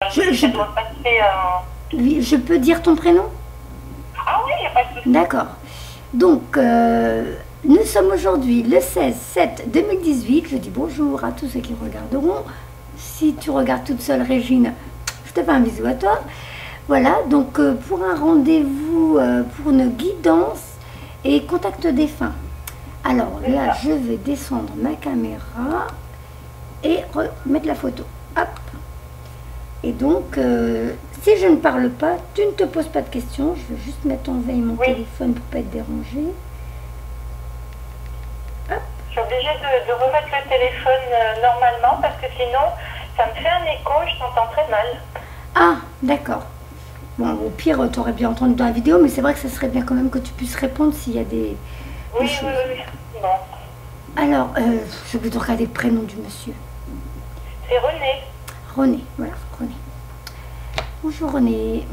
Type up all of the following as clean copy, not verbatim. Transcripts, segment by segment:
Je Ça doit passer je peux dire ton prénom? Ah oui, il n'y a pas de souci. D'accord. Donc, nous sommes aujourd'hui le 16/7/2018. Je dis bonjour à tous ceux qui regarderont. Si tu regardes toute seule, Régine, je te fais un bisou à toi. Voilà, donc pour un rendez-vous, pour une guidance et contact défunt. Alors là, je vais descendre ma caméra et remettre la photo. Hop. Et donc, si je ne parle pas, tu ne te poses pas de questions. Je vais juste mettre en veille mon téléphone pour ne pas être dérangé. Hop. Je suis obligée de remettre le téléphone normalement parce que sinon, ça me fait un écho, je t'entends très mal. Ah, d'accord. Bon, au pire, tu aurais bien entendu dans la vidéo, mais c'est vrai que ce serait bien quand même que tu puisses répondre s'il y a des choses. Oui. Bon. Alors, je vais te regarder le prénom du monsieur. C'est René. René, voilà, René. Bonjour René.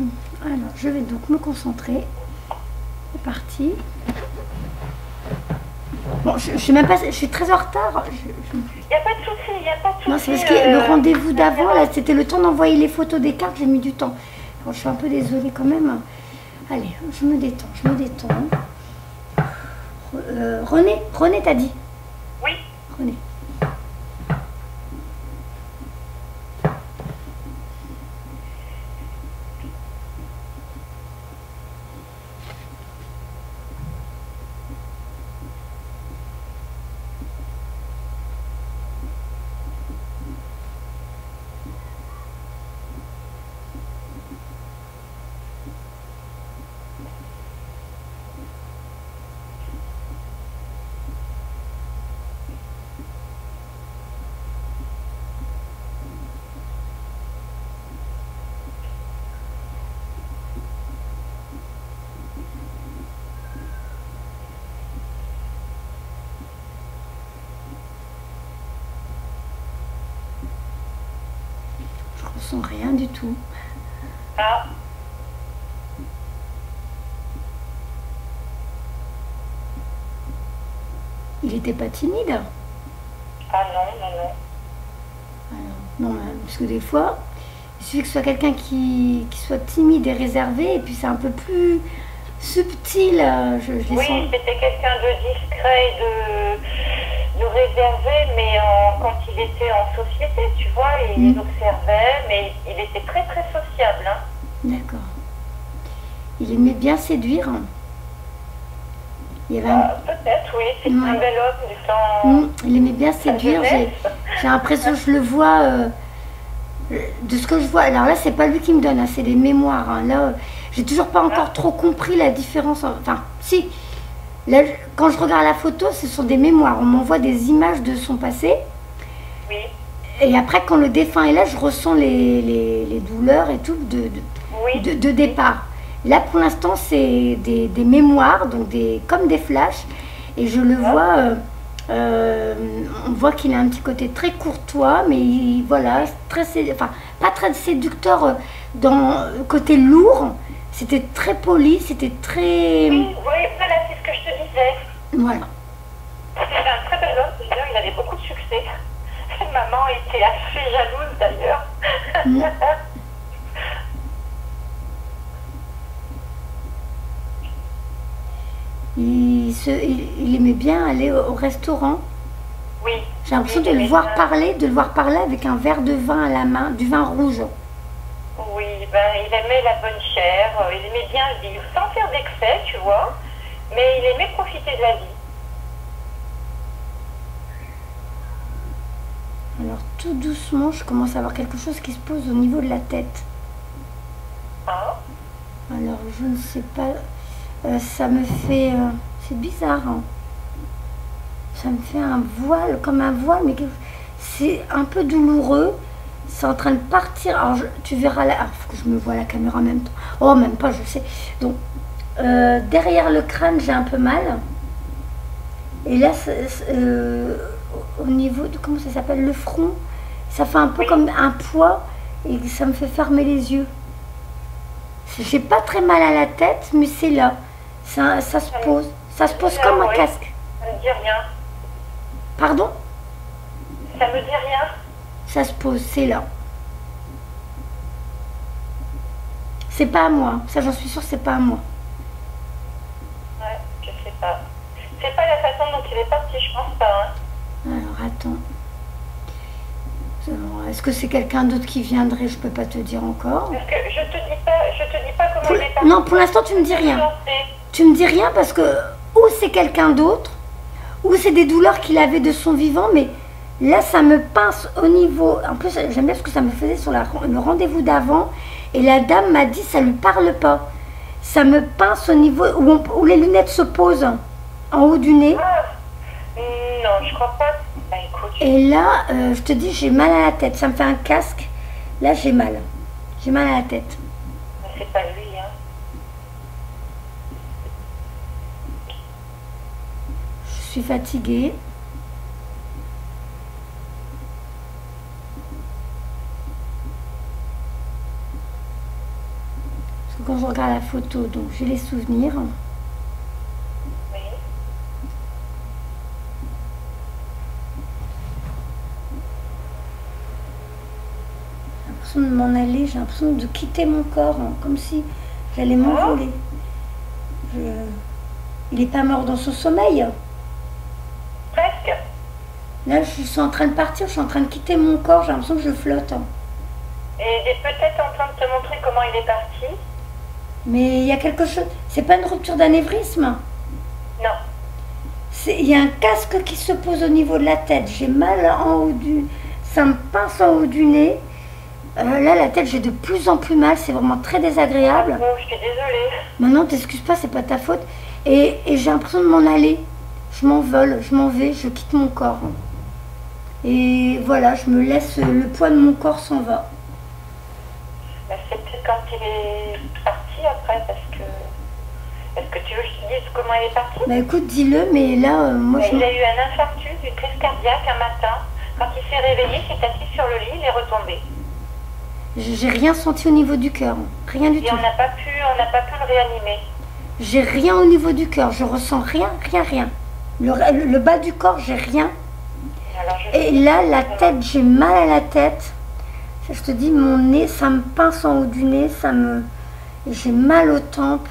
Alors, je vais donc me concentrer. C'est parti. Bon, je sais même pas, je suis très en retard. Il n'y a pas de souci, il n'y a pas de souci. Non, c'est parce que le rendez-vous d'avant, là, c'était le temps d'envoyer les photos des cartes, j'ai mis du temps. Alors, je suis un peu désolée quand même. Allez, je me détends, René, t'as dit? Oui. René. Je ressens rien du tout. Ah. Il était pas timide? Ah non. Alors, non, parce que des fois, il suffit que ce soit quelqu'un qui soit timide et réservé, et puis c'est un peu plus subtil. Oui, c'était quelqu'un de discret et de réservé, mais quand il était en société, tu vois, il observait, mais il était très très sociable. Hein. D'accord. Il aimait bien séduire. Il y avait peut-être, oui, c'est un bel homme du temps. Il aimait bien séduire. J'ai l'impression que je le vois, de ce que je vois. Alors là, c'est pas lui qui me donne, hein, c'est des mémoires. Hein. Là, j'ai toujours pas encore trop compris la différence. Enfin, si. Là, quand je regarde la photo, ce sont des mémoires. On m'envoie des images de son passé. Oui. Et après, quand le défunt est là, je ressens les douleurs et tout de départ. Là, pour l'instant, c'est des mémoires, donc comme des flashs. Et je le vois, on voit qu'il a un petit côté très courtois, mais voilà, pas très séducteur dans le côté lourd. C'était très poli, c'était très... Oui, voilà, c'est ce que je te disais. Voilà. C'était un très bel homme, d'ailleurs, il avait beaucoup de succès. Maman était assez jalouse, d'ailleurs. Il aimait bien aller au restaurant. Oui. J'ai l'impression de le voir parler avec un verre de vin à la main, du vin rouge. Oui, ben, il aimait la bonne chair, il aimait bien vivre, sans faire d'excès, tu vois, mais il aimait profiter de la vie. Alors tout doucement, je commence à avoir quelque chose qui se pose au niveau de la tête. Ah. Alors je ne sais pas, ça me fait... c'est bizarre. Hein. Ça me fait un voile, comme un voile, mais c'est un peu douloureux. C'est en train de partir. Alors tu verras là. Il faut que je me voie à la caméra en même temps. Oh, même pas, je sais. Donc, derrière le crâne, j'ai un peu mal. Et là, au niveau de, comment ça s'appelle, le front, ça fait un peu comme un poids et ça me fait fermer les yeux. J'ai pas très mal à la tête, mais c'est là. Ça se pose. Ça se pose comme un casque. Ça me dit rien. Pardon? Ça me dit rien. Ça se pose, c'est là. C'est pas à moi. Ça, j'en suis sûre, c'est pas à moi. Ouais, je sais pas. C'est pas la façon dont il est parti, je pense pas. Hein. Alors, attends. Alors, est-ce que c'est quelqu'un d'autre qui viendrait? Je peux pas te dire encore. Parce que je te dis pas comment il est parti. Non, pour l'instant, tu me dis rien. Tu me dis rien parce que ou c'est quelqu'un d'autre, ou c'est des douleurs qu'il avait de son vivant, mais là, ça me pince au niveau... En plus, j'aime bien ce que ça me faisait sur le rendez-vous d'avant, et la dame m'a dit, ça lui parle pas. Ça me pince au niveau où les lunettes se posent, en haut du nez. Ah, non, je crois pas. Bah, écoute. Et là, je te dis, j'ai mal à la tête. Ça me fait un casque. Là, j'ai mal. J'ai mal à la tête. C'est pas lui, hein. Je suis fatiguée. Parce que quand je regarde la photo, donc j'ai les souvenirs. Oui. J'ai l'impression de m'en aller, j'ai l'impression de quitter mon corps, hein, comme si j'allais m'envoler. Il n'est pas mort dans son sommeil. Presque. Là, je suis en train de partir, je suis en train de quitter mon corps, j'ai l'impression que je flotte. Hein. Et il est peut-être en train de te montrer comment il est parti. Mais il y a quelque chose, c'est pas une rupture d'anévrisme. Non. Il y a un casque qui se pose au niveau de la tête, j'ai mal en haut du... Ça me pince en haut du nez. Là, la tête, j'ai de plus en plus mal, c'est vraiment très désagréable. Bon, je suis désolée. Maintenant, t'excuses pas, c'est pas ta faute. Et j'ai l'impression de m'en aller. Je m'envole, je m'en vais, je quitte mon corps. Et voilà, je me laisse, le poids de mon corps s'en va. Bah, c'est peut-être quand il est parti après, parce que... Est-ce que tu veux que je te dise comment il est parti? Bah écoute, dis-le, mais là, moi Bah, je... il a eu un infarctus, une crise cardiaque un matin. Quand il s'est réveillé, il s'est assis sur le lit, il est retombé. J'ai rien senti au niveau du cœur, rien du Et tout. on n'a pas pu le réanimer. J'ai rien au niveau du cœur, je ressens rien. Le bas du corps, j'ai rien. Alors, Et là, la tête, j'ai mal à la tête. Je te dis, mon nez, ça me pince en haut du nez, j'ai mal aux tempes.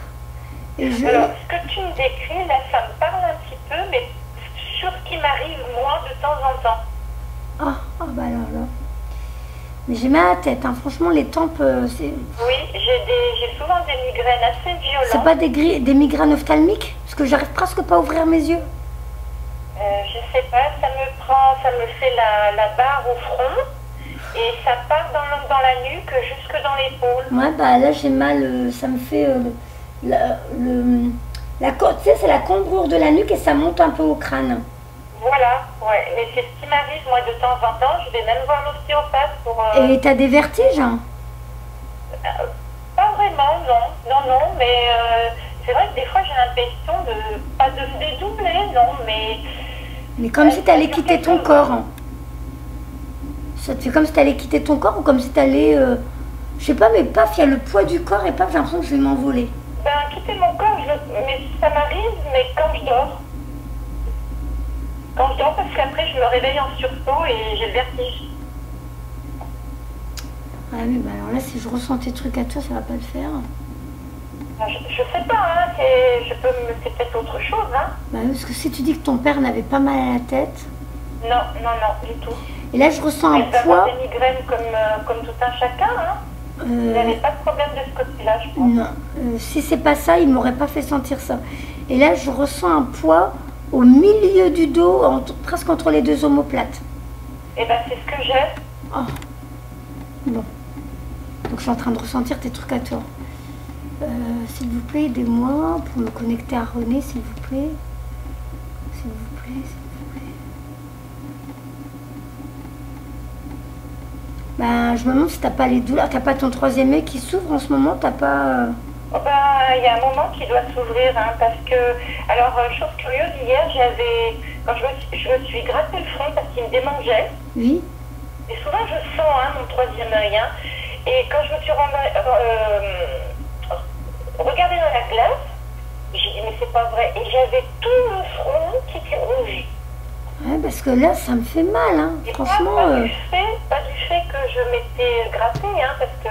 Et Alors, ce que tu me décris, là, ça me parle un petit peu, mais sur ce qui m'arrive, moi, de temps en temps. Bah alors là. Mais j'ai mal à la tête, hein. Franchement, les tempes, c'est... Oui, j'ai souvent des migraines assez violentes. C'est pas des migraines ophtalmiques? Parce que j'arrive presque pas à ouvrir mes yeux. Je sais pas, ça me fait la barre au front et ça part dans la nuque jusque dans l'épaule. Ouais, bah là j'ai mal, ça me fait tu sais, c'est la cambrure de la nuque et ça monte un peu au crâne. Voilà, ouais, mais c'est ce qui m'arrive moi de temps en temps. Je vais même voir l'ostéopathe pour... Et t'as des vertiges? Pas vraiment, non, mais c'est vrai que des fois j'ai l'impression pas de me dédoubler, non, mais comme si t'allais quitter ton corps. Hein. Ça te fait comme si t'allais quitter ton corps ou comme si t'allais, je sais pas, mais paf, il y a le poids du corps et paf, j'ai l'impression que je vais m'envoler. Ben, quitter mon corps, mais ça m'arrive, mais quand je dors. Quand je dors, parce qu'après je me réveille en sursaut et j'ai le vertige. Ah oui, bah alors là, si je ressens tes trucs à toi, ça va pas le faire. Je sais pas, hein, c'est peut-être autre chose, hein. Bah oui, parce que si tu dis que ton père n'avait pas mal à la tête... Non, du tout. Et là, je ressens un Il peut poids... avoir des migraines comme tout un chacun, hein. Il n'avait pas de problème de ce côté-là, je pense. Non, si c'est pas ça, il m'aurait pas fait sentir ça. Et là, je ressens un poids au milieu du dos, presque entre les deux omoplates. Eh ben, c'est ce que j'ai. Oh. Bon. Donc, je suis en train de ressentir tes trucs à toi. S'il vous plaît, aidez-moi pour me connecter à René, s'il vous plaît. S'il vous plaît, s'il vous plaît. Ben, je me demande si t'as pas les douleurs, t'as pas ton troisième œil qui s'ouvre en ce moment, t'as pas... Oh ben, il y a un moment qui doit s'ouvrir, hein, parce que... Alors, chose curieuse, hier, quand je me suis gratté le front parce qu'il me démangeait. Oui. Et souvent, je sens, hein, mon troisième œil, hein. Et quand je me suis regardée dans la glace, j'ai dit, mais c'est pas vrai. Et j'avais tout le front qui était rouge. Ouais, parce que là, ça me fait mal, hein. Et Franchement... pas du fait que je m'étais grattée, hein, parce que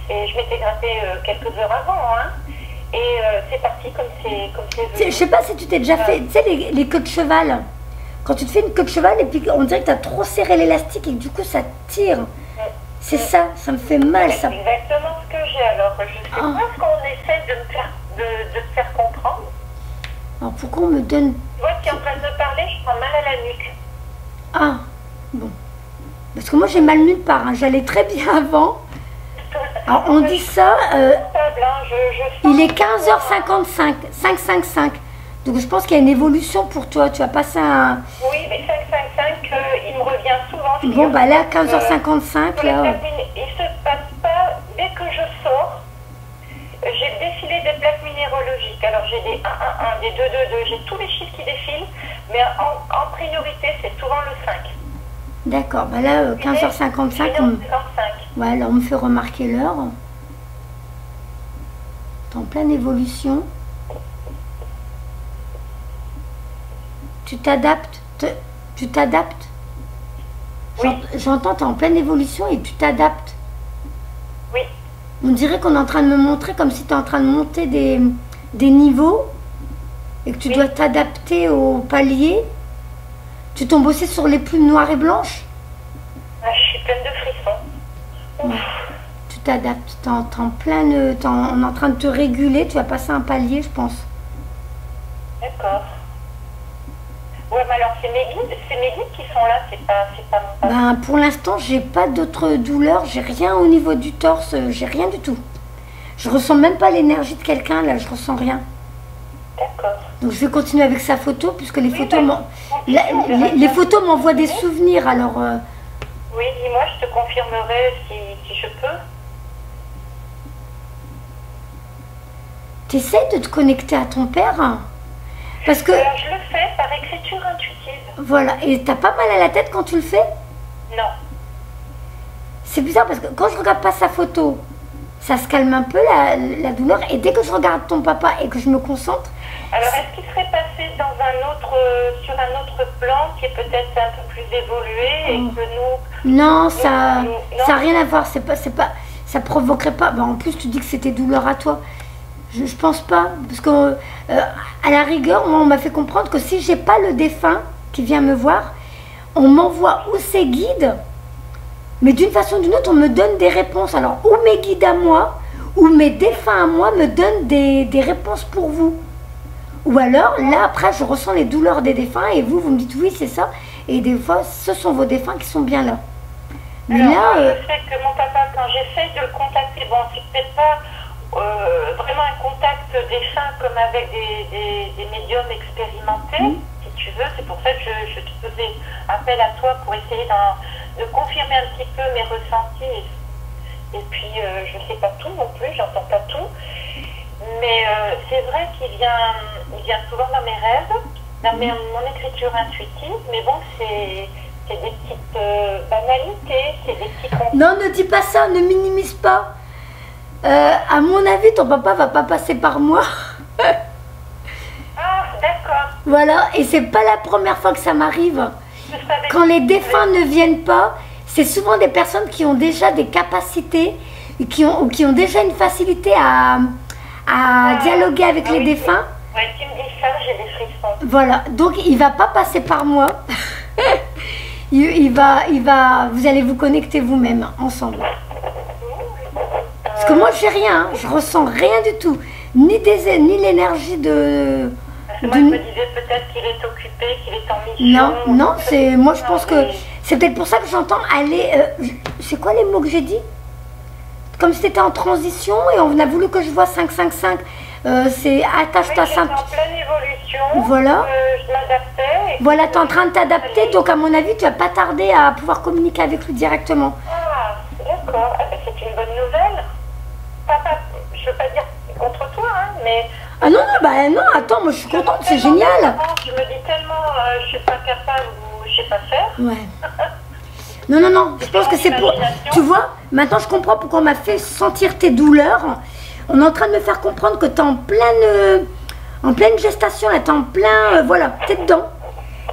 Et je m'étais gratté quelques heures avant, hein. Et c'est parti comme c'est Je sais pas si tu t'es déjà fait, tu sais, les queues de cheval. Quand tu te fais une queue de cheval et puis on dirait que tu as trop serré l'élastique et que du coup ça tire. C'est ça me fait mal. C'est exactement ce que j'ai. Alors, je sais pas ce qu'on essaie de te faire comprendre. Alors, pourquoi on me donne... Tu vois, tu es en train de me parler, je prends mal à la nuque. Ah, bon. Parce que moi, j'ai mal nulle part. Hein. J'allais très bien avant. Alors, on dit ça... il est 15h55, 5h55. Donc, je pense qu'il y a une évolution pour toi. Tu vas passer un... Oui, mais 5h55, il me revient souvent. Bon, bah là, 15h55, là... Il se passe pas, dès que je sors, j'ai le défilé des plaques minéralogiques. Alors, j'ai des 1, 1, 1, des 2, 2, 2, j'ai tous les chiffres qui défilent, mais en priorité, c'est souvent le 5. D'accord, bah là, 15h55, ouais, là, on me fait remarquer l'heure. T'es en pleine évolution. Tu t'adaptes. Tu t'adaptes. Oui. J'entends, t'es en pleine évolution et tu t'adaptes. Oui. On dirait qu'on est en train de me montrer comme si tu es en train de monter des niveaux et que tu dois t'adapter au palier. Tu tombes aussi sur les plumes noires et blanches. Ah, je suis pleine de frissons. Ouais. Tu t'adaptes. T'es en pleine... on est en train de te réguler. Tu vas passer un palier, je pense. D'accord. Ouais, mais alors c'est mes guides qui sont là, c'est pas mon papa. Ben, pour l'instant, j'ai pas d'autres douleurs, j'ai rien au niveau du torse, j'ai rien du tout. Je ressens même pas l'énergie de quelqu'un, là, je ressens rien. D'accord. Donc je vais continuer avec sa photo, puisque les photos les photos m'envoient des souvenirs, alors... Oui, dis-moi, je te confirmerai si je peux. T'essaies de te connecter à ton père? Parce que... Alors, je le fais par écriture intuitive. Voilà, et t'as pas mal à la tête quand tu le fais? Non. C'est bizarre parce que quand je regarde pas sa photo, ça se calme un peu la douleur. Et dès que je regarde ton papa et que je me concentre... Alors, est-ce qu'il serait passé sur un autre plan qui est peut-être un peu plus évolué et que nous... Non, ça n'a rien à voir. Ça provoquerait pas... Ben, en plus, tu dis que c'était douleur à toi. Je pense pas, parce que à la rigueur, moi, on m'a fait comprendre que si j'ai pas le défunt qui vient me voir, on m'envoie ou ses guides, mais d'une façon ou d'une autre, on me donne des réponses. Alors, ou mes guides à moi, ou mes défunts à moi me donnent des réponses pour vous. Ou alors, là, après, je ressens les douleurs des défunts, et vous me dites oui, c'est ça, et des fois, ce sont vos défunts qui sont bien là. Mais alors, là... je sais que mon papa, quand j'essaye de le contacter, bon, c'est peut-être pas... vraiment un contact défunt comme avec des médiums expérimentés, si tu veux. C'est pour ça que je te faisais appel à toi pour essayer de confirmer un petit peu mes ressentis. Et puis, je ne sais pas tout non plus, j'entends pas tout. Mais c'est vrai qu'il vient souvent dans mes rêves, dans mon écriture intuitive. Mais bon, c'est des petites banalités, c'est des petits concepts. Non, ne dis pas ça, ne minimise pas. À mon avis, ton papa va pas passer par moi. Ah, d'accord. Voilà, et c'est pas la première fois que ça m'arrive. Quand les défunts ne viennent pas, c'est souvent des personnes qui ont déjà des capacités, qui ont déjà une facilité à dialoguer avec les défunts. Ouais, tu me dis ça, j'ai des frissons. Voilà, donc il va pas passer par moi. Vous allez vous connecter vous-même ensemble. Parce que moi j'ai rien, hein. Je ressens rien du tout, ni l'énergie de... Moi je me disais peut-être qu'il est occupé, qu'il est en mission. Non, moi je pense que c'est peut-être pour ça que j'entends aller... c'est quoi les mots que j'ai dit? Comme si c'était en transition et on a voulu que je vois 555. C'est attache ta ceinture. en pleine évolution. Voilà. Je m'adaptais. Voilà, tu es en train de t'adapter, donc à mon avis tu vas pas tarder à pouvoir communiquer avec lui directement. Ah, d'accord. Ah, ben, c'est une bonne nouvelle. Papa, je veux pas dire contre toi, hein, mais... Ah non, non, attends, moi je suis contente, c'est génial. Je me dis tellement, je suis pas capable ou je sais pas faire. Ouais. Non, je pense que c'est pour... Tu vois, maintenant je comprends pourquoi on m'a fait sentir tes douleurs. On est en train de me faire comprendre que tu es en pleine gestation, là, tu es en plein... voilà, tu es dedans.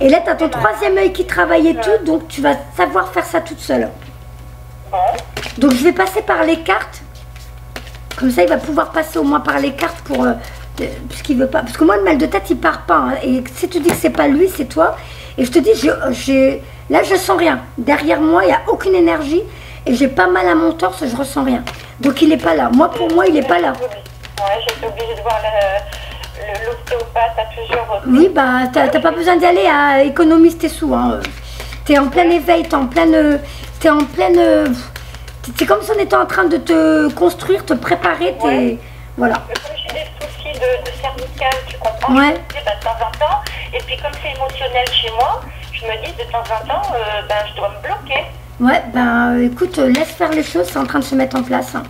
Et là, tu as ton troisième œil qui travaille et tout, donc tu vas savoir faire ça toute seule. Bon. Donc je vais passer par les cartes. Comme ça, il va pouvoir passer au moins par les cartes pour... puisqu'il veut pas... Parce que moi, le mal de tête, il part pas. Hein. Et si tu dis que c'est pas lui, c'est toi. Et je te dis, là, je sens rien. Derrière moi, il n'y a aucune énergie. Et j'ai pas mal à mon torse, je ressens rien. Donc, il n'est pas là. Moi, pour moi, il n'est pas là. Ouais, j'étais obligée de voir l'ostéopathe à plusieurs reprises. Oui, bah, t'as pas besoin d'y aller à économiser tes sous. Hein. T'es en plein éveil, t'es en pleine... C'est comme si on était en train de te construire, te préparer. Ouais. Voilà. Comme j'ai des soucis de cervical, tu comprends, ouais. Je me dis, de temps en temps. Et puis comme c'est émotionnel chez moi, je me dis de temps en temps, je dois me bloquer. Ouais, ben écoute, laisse faire les choses, c'est en train de se mettre en place. Hein.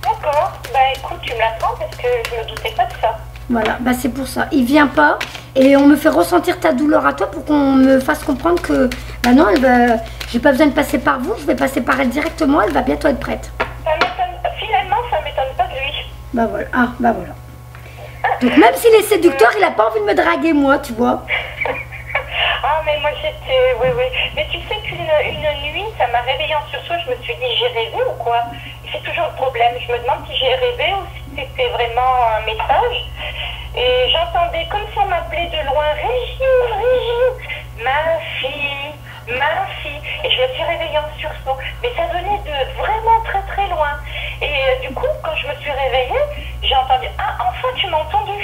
D'accord, bah écoute, tu me l'apprends parce que je me doutais pas de ça. Voilà, bah c'est pour ça. Il vient pas et on me fait ressentir ta douleur à toi pour qu'on me fasse comprendre que, bah non, j'ai pas besoin de passer par vous, je vais passer par elle directement, elle va bientôt être prête. Finalement, ça m'étonne pas de lui. Bah voilà, ah, bah voilà. Donc même s'il est séducteur, il a pas envie de me draguer moi, tu vois. Ah mais moi j'étais, oui. Mais tu sais qu'une nuit, ça m'a réveillée en sursaut, je me suis dit j'ai rêvé ou quoi? C'est toujours le problème, je me demande si j'ai rêvé ou si c'était vraiment un message. Et j'entendais comme si on m'appelait de loin, Régine, ma fille. Et je me suis réveillée en sursaut. Mais ça venait de vraiment très très loin. Et du coup, quand je me suis réveillée, j'ai entendu, ah enfin tu m'as entendu.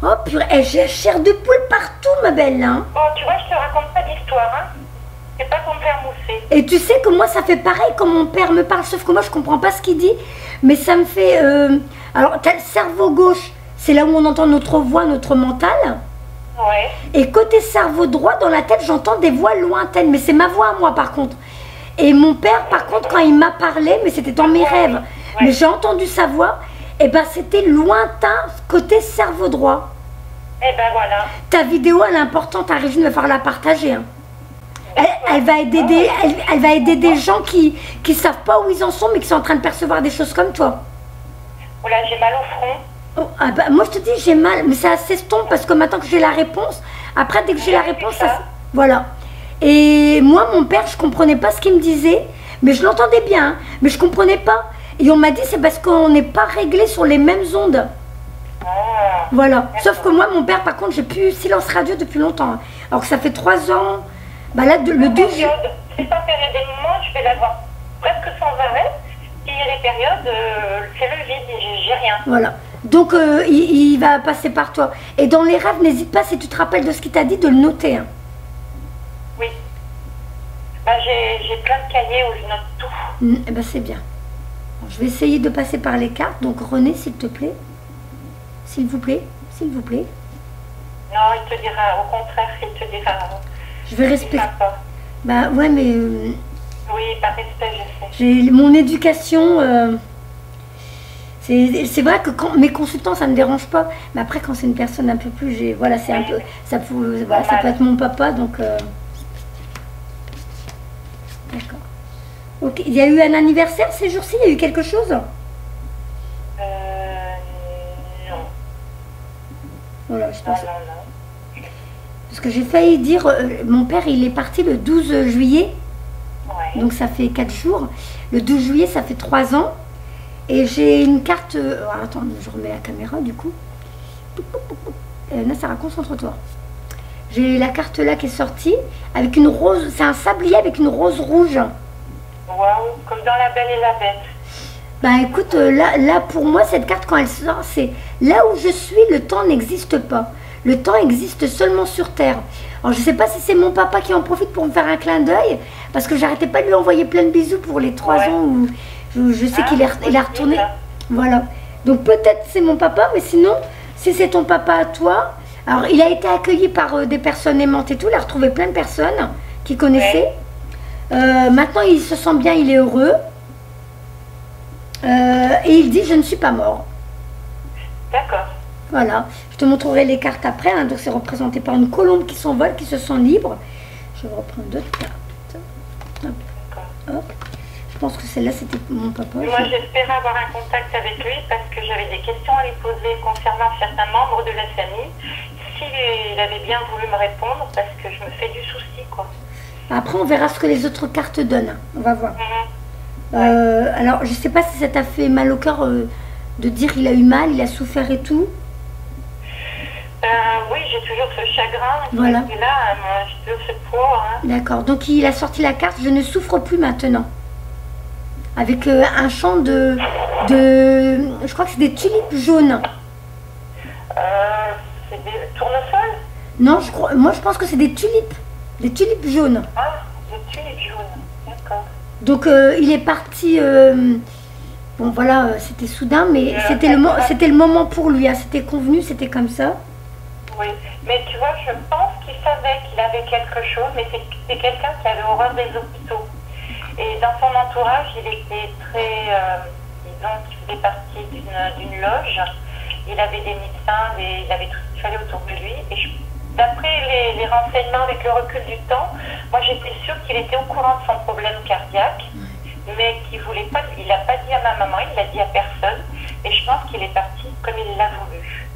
Oh purée, j'ai la chair de poule partout ma belle hein. Bon tu vois, je te raconte pas d'histoire hein. C'est pas pour me faire mousser. Et tu sais que moi ça fait pareil quand mon père me parle, sauf que moi je comprends pas ce qu'il dit. Mais ça me fait... Alors t'as le cerveau gauche, c'est là où on entend notre voix, notre mental. Ouais. Et côté cerveau droit, dans la tête, j'entends des voix lointaines. Mais c'est ma voix à moi par contre. Et mon père par contre, quand il m'a parlé, mais c'était dans mes rêves. Mais j'ai entendu sa voix, et ben c'était lointain côté cerveau droit. Et ben voilà. Ta vidéo elle est importante, à Régine va falloir la partager. Hein. Elle va aider des gens qui savent pas où ils en sont, mais qui sont en train de percevoir des choses comme toi. Oula, j'ai mal au front. Oh, ah bah, moi je te dis j'ai mal, mais ça s'estompe parce que maintenant que j'ai la réponse, après dès que j'ai la réponse, voilà. Et moi mon père, je comprenais pas ce qu'il me disait, mais je l'entendais bien, hein, mais je comprenais pas. Et on m'a dit c'est parce qu'on n'est pas réglé sur les mêmes ondes. Voilà. Sauf que moi mon père par contre j'ai plus silence radio depuis longtemps. Hein. Alors que ça fait 3 ans. Bah là le 12. C'est pas période des moments, je vais l'avoir presque sans arrêt. Et les périodes, c'est le vide, j'ai rien. Voilà. Donc il va passer par toi. Et dans les rêves, n'hésite pas, si tu te rappelles de ce qu'il t'a dit, de le noter. Hein. Oui. Bah, j'ai plein de cahiers où je note tout. Eh ben, c'est bien. Bon, je vais essayer de passer par les cartes. Donc René, s'il te plaît. S'il vous plaît. S'il vous plaît. Non, il te dira, au contraire, il te dira. Je vais respecter. Bah ouais, mais... oui, par respect, je sais. J'ai mon éducation... C'est vrai que quand mes consultants, ça ne me dérange pas. Mais après, quand c'est une personne un peu plus... Voilà, c'est un peu... Ça peut être mon papa, donc... D'accord. Ok. Il y a eu un anniversaire ces jours-ci? Il y a eu quelque chose? Non. Voilà, je pense... Non. Parce que j'ai failli dire... mon père, il est parti le 12 juillet. Ouais. Donc ça fait 4 jours. Le 12 juillet, ça fait 3 ans. Et j'ai une carte... attends, je remets la caméra du coup. Sarah, concentre-toi. J'ai la carte là qui est sortie avec une rose. C'est un sablier avec une rose rouge. Waouh, comme dans La Belle et la Bête. Bah écoute, là pour moi, cette carte quand elle sort, c'est là où je suis, le temps n'existe pas. Le temps existe seulement sur Terre. Alors je sais pas si c'est mon papa qui en profite pour me faire un clin d'œil, parce que j'arrêtais pas de lui envoyer plein de bisous pour les 3 ans où je sais qu'il est retourné. Voilà. Donc peut-être c'est mon papa, mais sinon, si c'est ton papa à toi, alors il a été accueilli par des personnes aimantes et tout, il a retrouvé plein de personnes qui connaissaient. Maintenant il se sent bien, il est heureux. Et il dit je ne suis pas mort. D'accord. Voilà, je te montrerai les cartes après, hein. Donc c'est représenté par une colombe qui s'envole, qui se sent libre. Je vais reprendre d'autres cartes. Hop. Hop. Je pense que celle-là c'était mon papa. Moi j'espérais avoir un contact avec lui parce que j'avais des questions à lui poser concernant certains membres de la famille. S'il avait bien voulu me répondre parce que je me fais du souci quoi. Après on verra ce que les autres cartes donnent, on va voir. Alors, je sais pas si ça t'a fait mal au cœur de dire qu'il a eu mal, il a souffert et tout. Oui, j'ai toujours ce chagrin. Voilà. Et là, j'ai toujours ce poids. Hein. D'accord. Donc, il a sorti la carte « Je ne souffre plus maintenant ». Avec un champ de... Je crois que c'est des tulipes jaunes. C'est des tournesols? Non, moi je pense que c'est des tulipes. Des tulipes jaunes. Ah, des tulipes jaunes. D'accord. Donc, il est parti... bon, voilà, c'était soudain, mais c'était le moment pour lui. Hein. C'était convenu, c'était comme ça. Oui, mais tu vois, je pense qu'il savait qu'il avait quelque chose, mais c'est quelqu'un qui avait horreur des hôpitaux. Et dans son entourage, il était très, disons, qu'il faisait partie d'une loge. Il avait des médecins, il avait tout ce qu'il fallait autour de lui. Et d'après les renseignements avec le recul du temps, moi j'étais sûre qu'il était au courant de son problème cardiaque, mais qu'il voulait pas, il l'a pas dit à ma maman, il l'a dit à personne. Et je pense qu'il est parti comme il l'a voulu.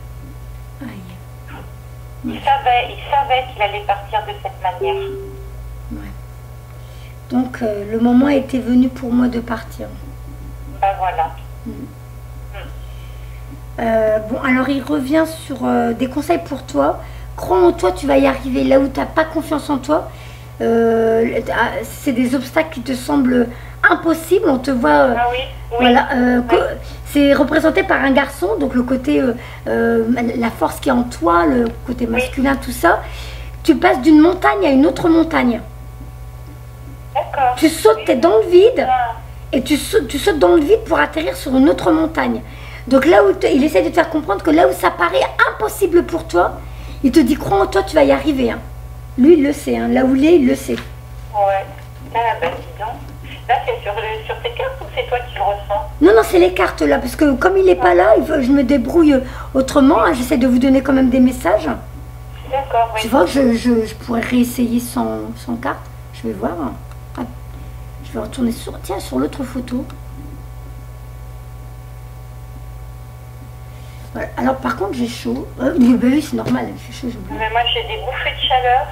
Il savait qu'il allait partir de cette manière. Ouais. Donc, le moment était venu pour moi de partir. Ben voilà. Bon, alors il revient sur des conseils pour toi. Crois en toi, tu vas y arriver. Là où tu n'as pas confiance en toi, c'est des obstacles qui te semblent impossibles. On te voit... Ah oui, oui. Voilà, c'est représenté par un garçon, donc le côté, la force qui est en toi, le côté masculin, tout ça. Tu passes d'une montagne à une autre montagne. D'accord. Tu sautes, tu es dans le vide, et tu sautes dans le vide pour atterrir sur une autre montagne. Donc là où il essaie de te faire comprendre que là où ça paraît impossible pour toi, il te dit crois en toi, tu vas y arriver. Hein. Lui, il le sait, hein. Là où il est, il le sait. Ouais. Ah ben dis donc. Là, c'est sur tes cartes ou c'est toi qui le ressens? Non, non, c'est les cartes là, parce que comme il n'est pas là, je me débrouille autrement. Hein. J'essaie de vous donner quand même des messages. D'accord, oui. Tu vois, je pourrais réessayer sans carte. Je vais voir. Ah, je vais retourner sur l'autre photo. Voilà. Alors par contre, j'ai chaud. Mais ben oui, c'est normal, j'ai chaud, j'oublie. Mais moi, j'ai des bouffées de chaleur.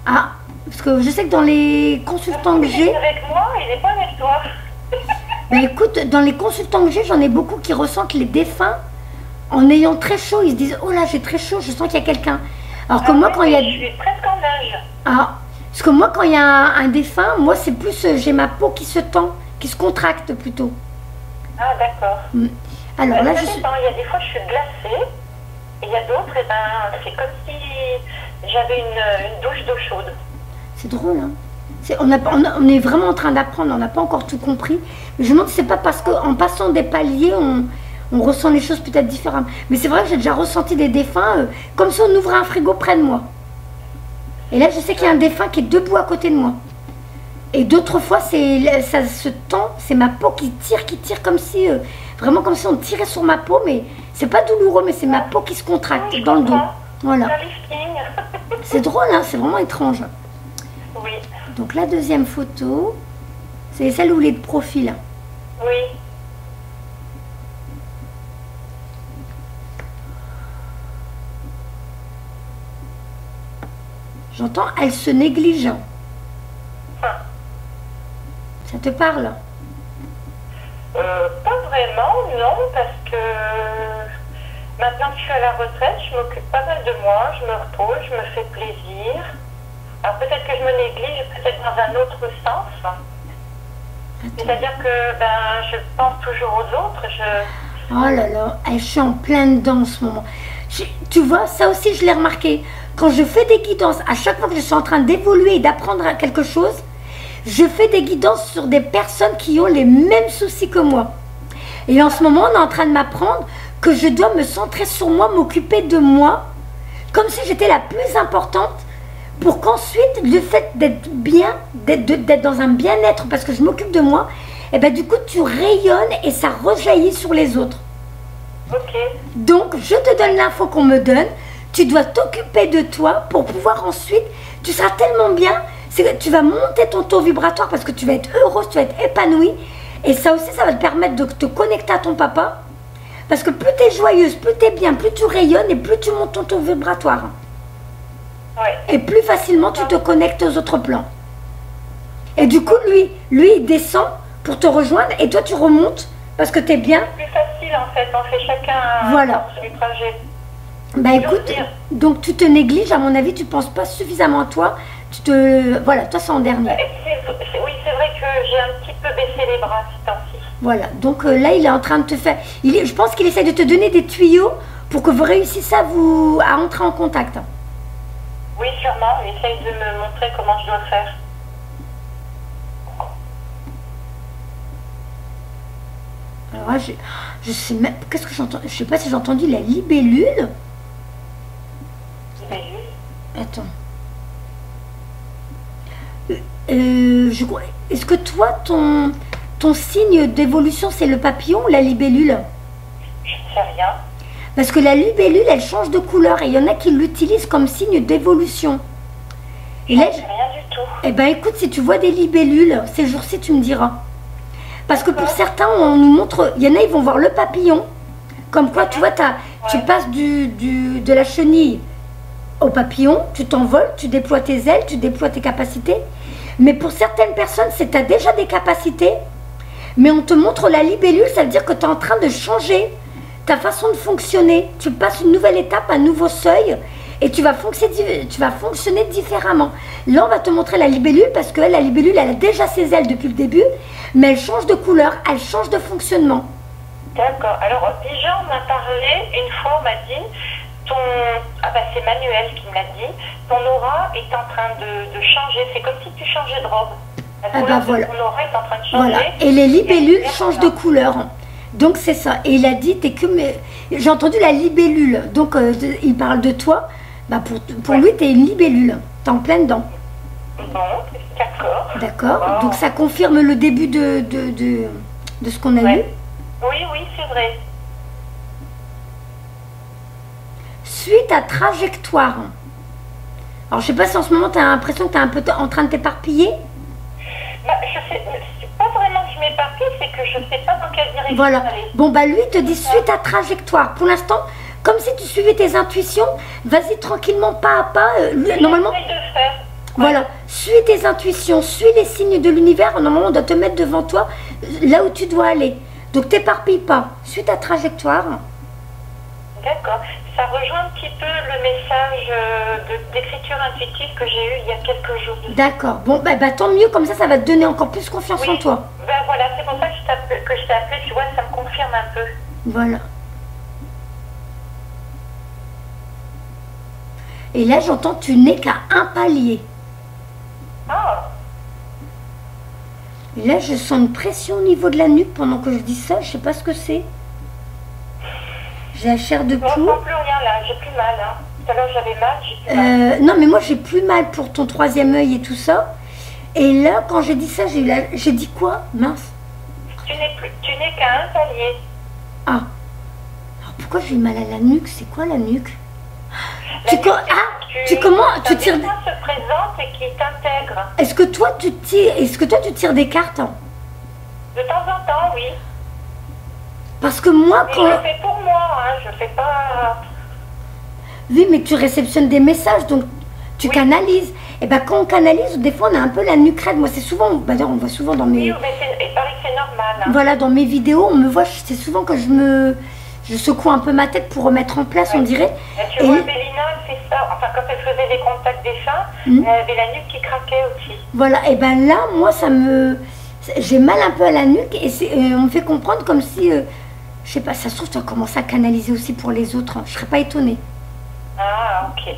Ah, parce que je sais que dans les consultants que j'ai... Il est avec moi, il n'est pas avec toi. Ben écoute, dans les consultants que j'ai, j'en ai beaucoup qui ressentent les défunts en ayant très chaud. Ils se disent, oh là, j'ai très chaud, je sens qu'il y a quelqu'un. Alors que moi, quand il y a... Je suis presque en âge. Ah, parce que moi, quand il y a un défunt, moi, c'est plus, j'ai ma peau qui se tend, qui se contracte plutôt. Ah, d'accord. Alors là, ça dépend. Il y a des fois, je suis glacée. Et il y a d'autres, et ben, c'est comme si j'avais une douche d'eau chaude. C'est drôle, hein. On est vraiment en train d'apprendre, on n'a pas encore tout compris. Mais je me demande si c'est pas parce qu'en passant des paliers, on ressent les choses peut-être différemment. Mais c'est vrai que j'ai déjà ressenti des défunts, comme si on ouvrait un frigo près de moi. Et là, je sais qu'il y a un défunt qui est debout à côté de moi. Et d'autres fois, ça se tend, c'est ma peau qui tire comme si, vraiment comme si on tirait sur ma peau, mais c'est pas douloureux, mais c'est ma peau qui se contracte dans le dos. Voilà. C'est drôle, hein, c'est vraiment étrange. Oui. Donc la deuxième photo, c'est celle où il est de profil. Oui. J'entends, elle se néglige. Ça te parle? Pas vraiment, non, parce que maintenant que je suis à la retraite, je m'occupe pas mal de moi, je me repose, je me fais plaisir. Alors peut-être que je me néglige, peut-être dans un autre sens. C'est-à-dire que je pense toujours aux autres. Oh là là, je suis en plein dedans en ce moment. Tu vois, ça aussi je l'ai remarqué. Quand je fais des guidances, à chaque fois que je suis en train d'évoluer et d'apprendre quelque chose, je fais des guidances sur des personnes qui ont les mêmes soucis que moi. Et en ce moment, on est en train de m'apprendre que je dois me centrer sur moi, m'occuper de moi, comme si j'étais la plus importante, pour qu'ensuite, le fait d'être bien, d'être dans un bien-être, parce que je m'occupe de moi, et ben du coup, tu rayonnes et ça rejaillit sur les autres. Ok. Donc, je te donne l'info qu'on me donne, tu dois t'occuper de toi pour pouvoir ensuite, tu seras tellement bien, tu vas monter ton taux vibratoire parce que tu vas être heureuse, tu vas être épanouie. Et ça aussi, ça va te permettre de te connecter à ton papa. Parce que plus tu es joyeuse, plus tu es bien, plus tu rayonnes et plus tu montes ton taux vibratoire. Ouais. Et plus facilement tu te connectes aux autres plans. Et du coup, lui il descend pour te rejoindre et toi tu remontes parce que tu es bien. C'est plus facile en fait, on fait chacun Voilà. du trajet. Bah écoute, donc tu te négliges, à mon avis, tu penses pas suffisamment à toi. Voilà, toi c'est en dernier. Oui, c'est vrai que j'ai un petit peu baissé les bras ce temps-ci. Voilà, donc là il est en train de te faire. Je pense qu'il essaie de te donner des tuyaux pour que vous réussissiez à entrer en contact. Oui, sûrement, il essaye de me montrer comment je dois faire. Alors là, je sais même. Qu'est-ce que j'entends? Je sais pas si j'ai entendu la libellule. Libellule? Attends. Est-ce que toi, ton signe d'évolution, c'est le papillon ou la libellule? Je ne sais rien. Parce que la libellule, elle change de couleur et il y en a qui l'utilisent comme signe d'évolution. Et là, je ne sais rien du tout. Eh bien, écoute, si tu vois des libellules, ces jours-ci, tu me diras. Parce que pour certains, on nous montre... Il y en a, ils vont voir le papillon. Comme quoi, tu vois, tu passes de la chenille au papillon, tu t'envoles, tu déploies tes ailes, tu déploies tes capacités. Mais pour certaines personnes, c'est tu as déjà des capacités, mais on te montre la libellule, ça veut dire que tu es en train de changer ta façon de fonctionner. Tu passes une nouvelle étape, un nouveau seuil, et tu vas fonctionner différemment. Là, on va te montrer la libellule, parce que la libellule, elle a déjà ses ailes depuis le début, mais elle change de couleur, elle change de fonctionnement. D'accord. Alors, déjà, on m'a parlé, une fois, on m'a dit... Ah bah c'est Manuel qui me l'a dit, ton aura est en train de changer, c'est comme si tu changeais de robe. La couleur de ton aura est en train de changer. Voilà, et les libellules changent de couleur. Donc c'est ça. Et il a dit, j'ai entendu la libellule, donc il parle de toi, bah pour lui tu es une libellule, tu es en plein dedans. Bon, d'accord. D'accord, donc ça confirme le début de ce qu'on a eu. Oui, oui, c'est vrai. Suite à trajectoire. Alors je sais pas si en ce moment tu as l'impression que tu es un peu en train de t'éparpiller. Bah, je sais pas vraiment que je m'éparpille, c'est que je sais pas dans quelle direction voilà. aller. Bon bah lui il te dit suite à trajectoire. Pour l'instant, comme si tu suivais tes intuitions, vas-y tranquillement pas à pas. Normalement. De faire. Voilà, suis tes intuitions, suis les signes de l'univers. Normalement on doit te mettre devant toi là où tu dois aller. Donc t'éparpille pas. Suis ta trajectoire. D'accord. Ça rejoint un petit peu le message d'écriture intuitive que j'ai eu il y a quelques jours. D'accord. Bon, bah, tant mieux, comme ça va te donner encore plus confiance en toi. Ben voilà, c'est pour ça que je t'ai appelé, tu vois, ça me confirme un peu. Voilà. Et là, j'entends, tu n'es qu'à un palier. Ah. Et là, je sens une pression au niveau de la nuque pendant que je dis ça, je sais pas ce que c'est. J'ai la chair de poule. Je ne sens plus rien là, j'ai plus mal. Hein. Tout à l'heure j'avais mal, j'ai plus mal. Non mais moi j'ai plus mal pour ton troisième œil et tout ça. Et là quand j'ai dit ça, j'ai dit quoi? Mince. Tu n'es qu'à un palier. Ah. Alors pourquoi j'ai mal à la nuque? C'est quoi la nuque? Tu tires. Ça se présente et qui t'intègre. Est-ce que toi tu tires des cartes? De temps en temps, oui. Parce que moi, quand... je fais pour moi, hein, je fais pas... Oui, mais tu réceptionnes des messages, donc tu canalises. Et bien, quand on canalise, des fois, on a un peu la nuque raide. Moi, c'est souvent... on voit souvent dans mes... Oui, mais il paraît que c'est normal. Hein. Voilà, dans mes vidéos, on me voit, c'est souvent que je secoue un peu ma tête pour remettre en place, on dirait. Et tu vois, Bélina, elle fait ça. Enfin, quand elle faisait des contacts des fins, elle avait la nuque qui craquait aussi. Voilà, et bien là, moi, j'ai mal un peu à la nuque et on me fait comprendre comme si... je sais pas, ça se trouve, tu as commencé à canaliser aussi pour les autres. Je serais pas étonnée. Ah, ok.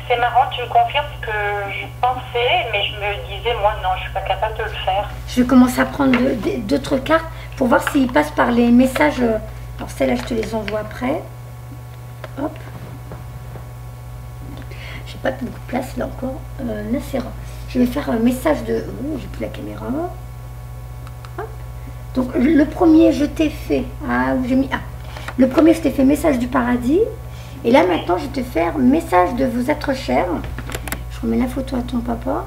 C'est marrant, tu me confirmes ce que je pensais, mais je me disais, moi, non, je suis pas capable de le faire. Je vais commencer à prendre d'autres cartes pour voir s'ils passent par les messages. Alors, celles-là, je te les envoie après. Hop. J'ai pas beaucoup de place là encore. Là, c'est rare. Je vais faire un message de... j'ai plus la caméra. Donc le premier je t'ai fait, où j'ai mis, le premier je t'ai fait message du paradis, et là maintenant je vais te faire message de vos êtres chers. Je remets la photo à ton papa,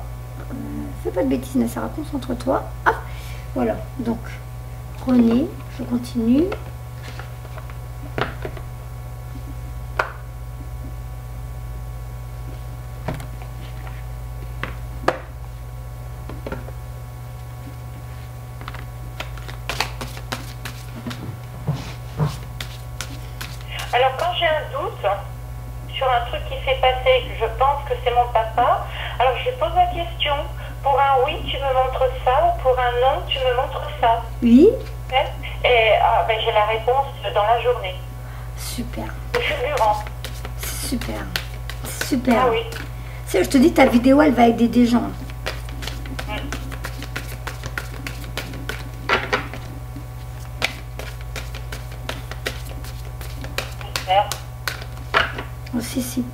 fais pas de bêtises Nassara, concentre-toi, hop, voilà, donc René, je continue. Alors quand j'ai un doute sur un truc qui s'est passé, que je pense que c'est mon papa, alors je pose la question. Pour un oui, tu me montres ça, ou pour un non, tu me montres ça. Oui. Ouais. Et ben, j'ai la réponse dans la journée. Super. C'est fulgurant. Super. Super. Ah oui. Je te dis, ta vidéo, elle va aider des gens. Super. Oh, si.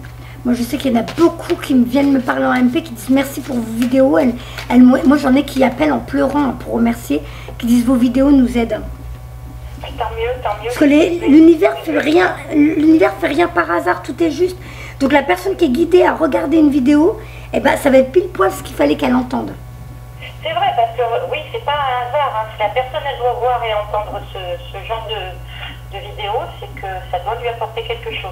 Moi, je sais qu'il y en a beaucoup qui me viennent me parler en MP, qui disent merci pour vos vidéos. Moi, j'en ai qui appellent en pleurant pour remercier, qui disent vos vidéos nous aident. Tant mieux, tant mieux. Parce que l'univers fait rien par hasard, tout est juste. Donc la personne qui est guidée à regarder une vidéo, eh ben, ça va être pile poil ce qu'il fallait qu'elle entende. C'est vrai, parce que oui, c'est pas un hasard. Hein. Si la personne elle doit voir et entendre ce genre de vidéo, c'est que ça doit lui apporter quelque chose.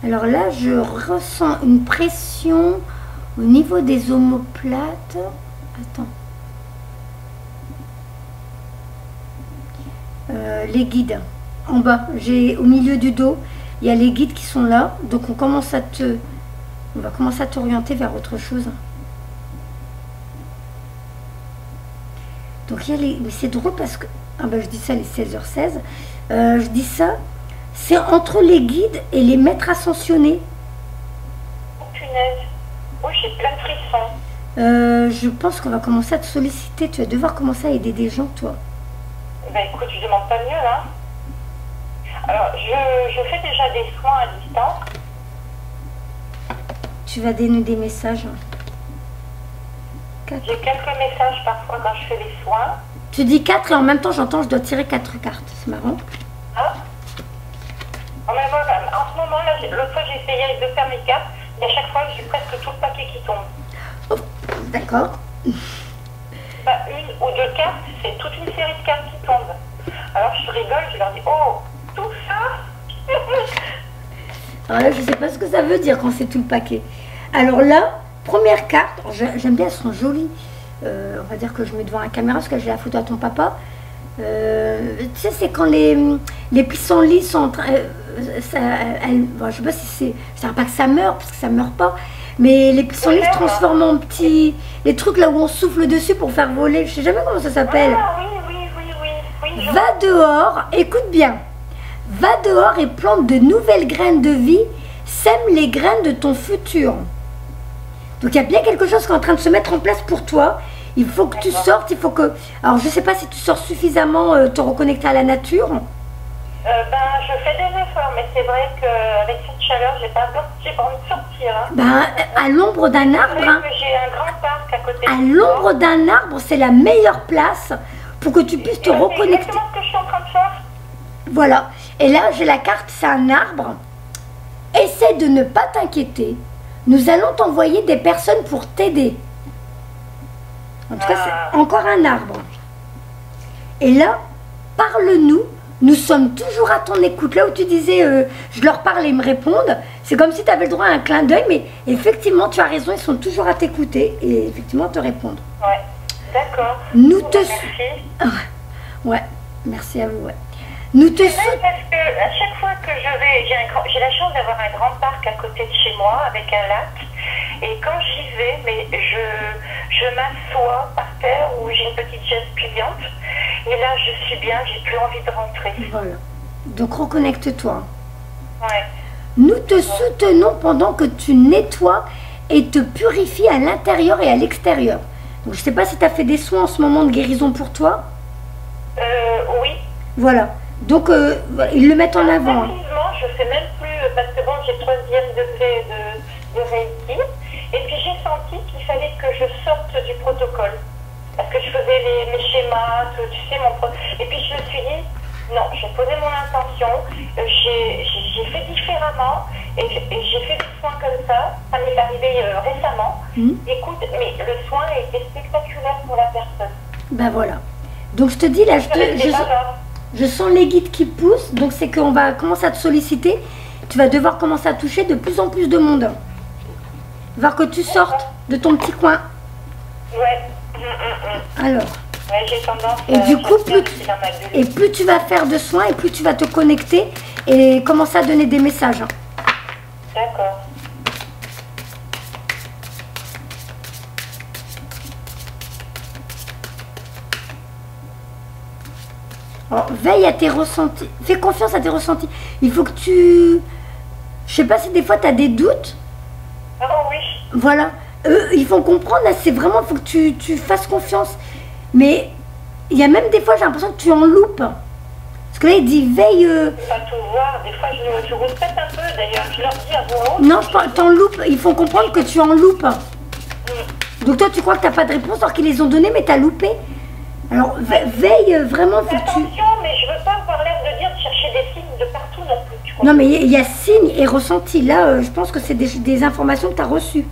Alors là, je ressens une pression au niveau des omoplates. Attends. Les guides. En bas, au milieu du dos, il y a les guides qui sont là. Donc on va commencer à t'orienter vers autre chose. Donc il y a mais c'est drôle parce que... Ah ben je dis ça, les 16h16. Je dis ça, c'est entre les guides et les maîtres ascensionnés. Oh punaise. Oui, j'ai plein de frissons. Je pense qu'on va commencer à te solliciter. Tu vas devoir commencer à aider des gens, toi. Ben écoute, je demande pas mieux, hein. Alors, je fais déjà des soins à distance. Tu vas donner des messages. J'ai quelques messages parfois quand je fais les soins. Tu dis 4 et en même temps, j'entends, je dois tirer 4 cartes. C'est marrant. Ah. En ce moment, là, l'autre fois, j'ai essayé de faire mes cartes. Et à chaque fois, j'ai presque tout le paquet qui tombe. Oh, d'accord. Bah, une ou deux cartes, c'est toute une série de cartes qui tombent. Alors je rigole, je leur dis, oh, tout ça. Alors là, je ne sais pas ce que ça veut dire quand c'est tout le paquet. Alors là, première carte, j'aime bien, elles sont jolies. On va dire que je mets devant la caméra parce que j'ai la photo à ton papa. Tu sais, c'est quand les pissenlits sont en train... bon, je sais pas si c'est... Je ne dirais pas que ça meurt, parce que ça ne meurt pas. Mais les pissenlits se transforment en petits... Les trucs là où on souffle dessus pour faire voler. Je ne sais jamais comment ça s'appelle. Ah oui. Va dehors, écoute bien. Va dehors et plante de nouvelles graines de vie. Sème les graines de ton futur. Donc il y a bien quelque chose qui est en train de se mettre en place pour toi. Il faut que tu sortes, il faut que... Alors je ne sais pas si tu sors suffisamment te reconnecter à la nature. Je fais des efforts, mais c'est vrai qu'avec cette chaleur, j'ai pas envie de sortir. Hein. Ben, à l'ombre d'un arbre... Hein. J'ai un grand parc à côté. À l'ombre d'un arbre, c'est la meilleure place pour que tu puisses te reconnecter. C'est exactement ce que je suis en train de faire. Voilà. Et là, j'ai la carte, c'est un arbre. Essaie de ne pas t'inquiéter. Nous allons t'envoyer des personnes pour t'aider. En tout cas, c'est encore un arbre. Et là, parle-nous. Nous sommes toujours à ton écoute. Là où tu disais, je leur parle et ils me répondent. C'est comme si tu avais le droit à un clin d'œil. Mais effectivement, tu as raison, ils sont toujours à t'écouter et effectivement te répondre. Ouais, d'accord. Merci. Ouais, merci à vous. Ouais. Nous te soutenons. Parce que à chaque fois que je vais, j'ai la chance d'avoir un grand parc à côté de chez moi avec un lac. Et quand j'y vais, mais je m'assois par terre où j'ai une petite chaise pliante. Et là, je suis bien, j'ai plus envie de rentrer. Voilà. Donc reconnecte-toi. Ouais. Nous te soutenons pendant que tu nettoies et te purifies à l'intérieur et à l'extérieur. Donc je ne sais pas si tu as fait des soins en ce moment de guérison pour toi. Oui. Voilà. Donc ils le mettent en avant. Effectivement, je ne sais même plus, parce que bon, j'ai 3e degré de Reiki. Et puis j'ai senti qu'il fallait que je sorte du protocole. Parce que je faisais mes schémas, tu sais, et puis je me suis dit, non, j'ai posé mon intention, j'ai fait différemment, et j'ai fait des soins comme ça m'est arrivé récemment. Écoute, mais le soin a été spectaculaire pour la personne. Ben voilà. Donc je te dis, là, je sens les guides qui poussent, donc c'est qu'on va commencer à te solliciter. Tu vas devoir commencer à toucher de plus en plus de monde. Voir que tu sortes de ton petit coin. Ouais. Alors, Ouais, j'ai tendance Et du coup, sortir d'ici la Magdalene. et plus tu vas faire de soins, et plus tu vas te connecter et commencer à donner des messages. D'accord. Alors, veille à tes ressentis. Fais confiance à tes ressentis. Il faut que tu... Je sais pas si des fois tu as des doutes. Ah oui. Voilà. Eux, ils vont comprendre. Là, c'est vraiment... Il faut que tu fasses confiance. Mais il y a même des fois, j'ai l'impression que tu en loupes. Parce que là, il dit veille... Je peux pas tout voir. Des fois, je répète un peu. D'ailleurs, je leur dis à voix haute. Non, t'en loupes. Ils font comprendre que tu en loupes. Donc toi, tu crois que t'as pas de réponse alors qu'ils les ont donné, mais t'as loupé. Alors, veille vraiment, faut que tu... Attention, mais je veux pas avoir l'air de dire de chercher des signes de partout non plus. Tu comprends? Non, mais il y a signe et ressenti. Là, je pense que c'est des informations que tu as reçues,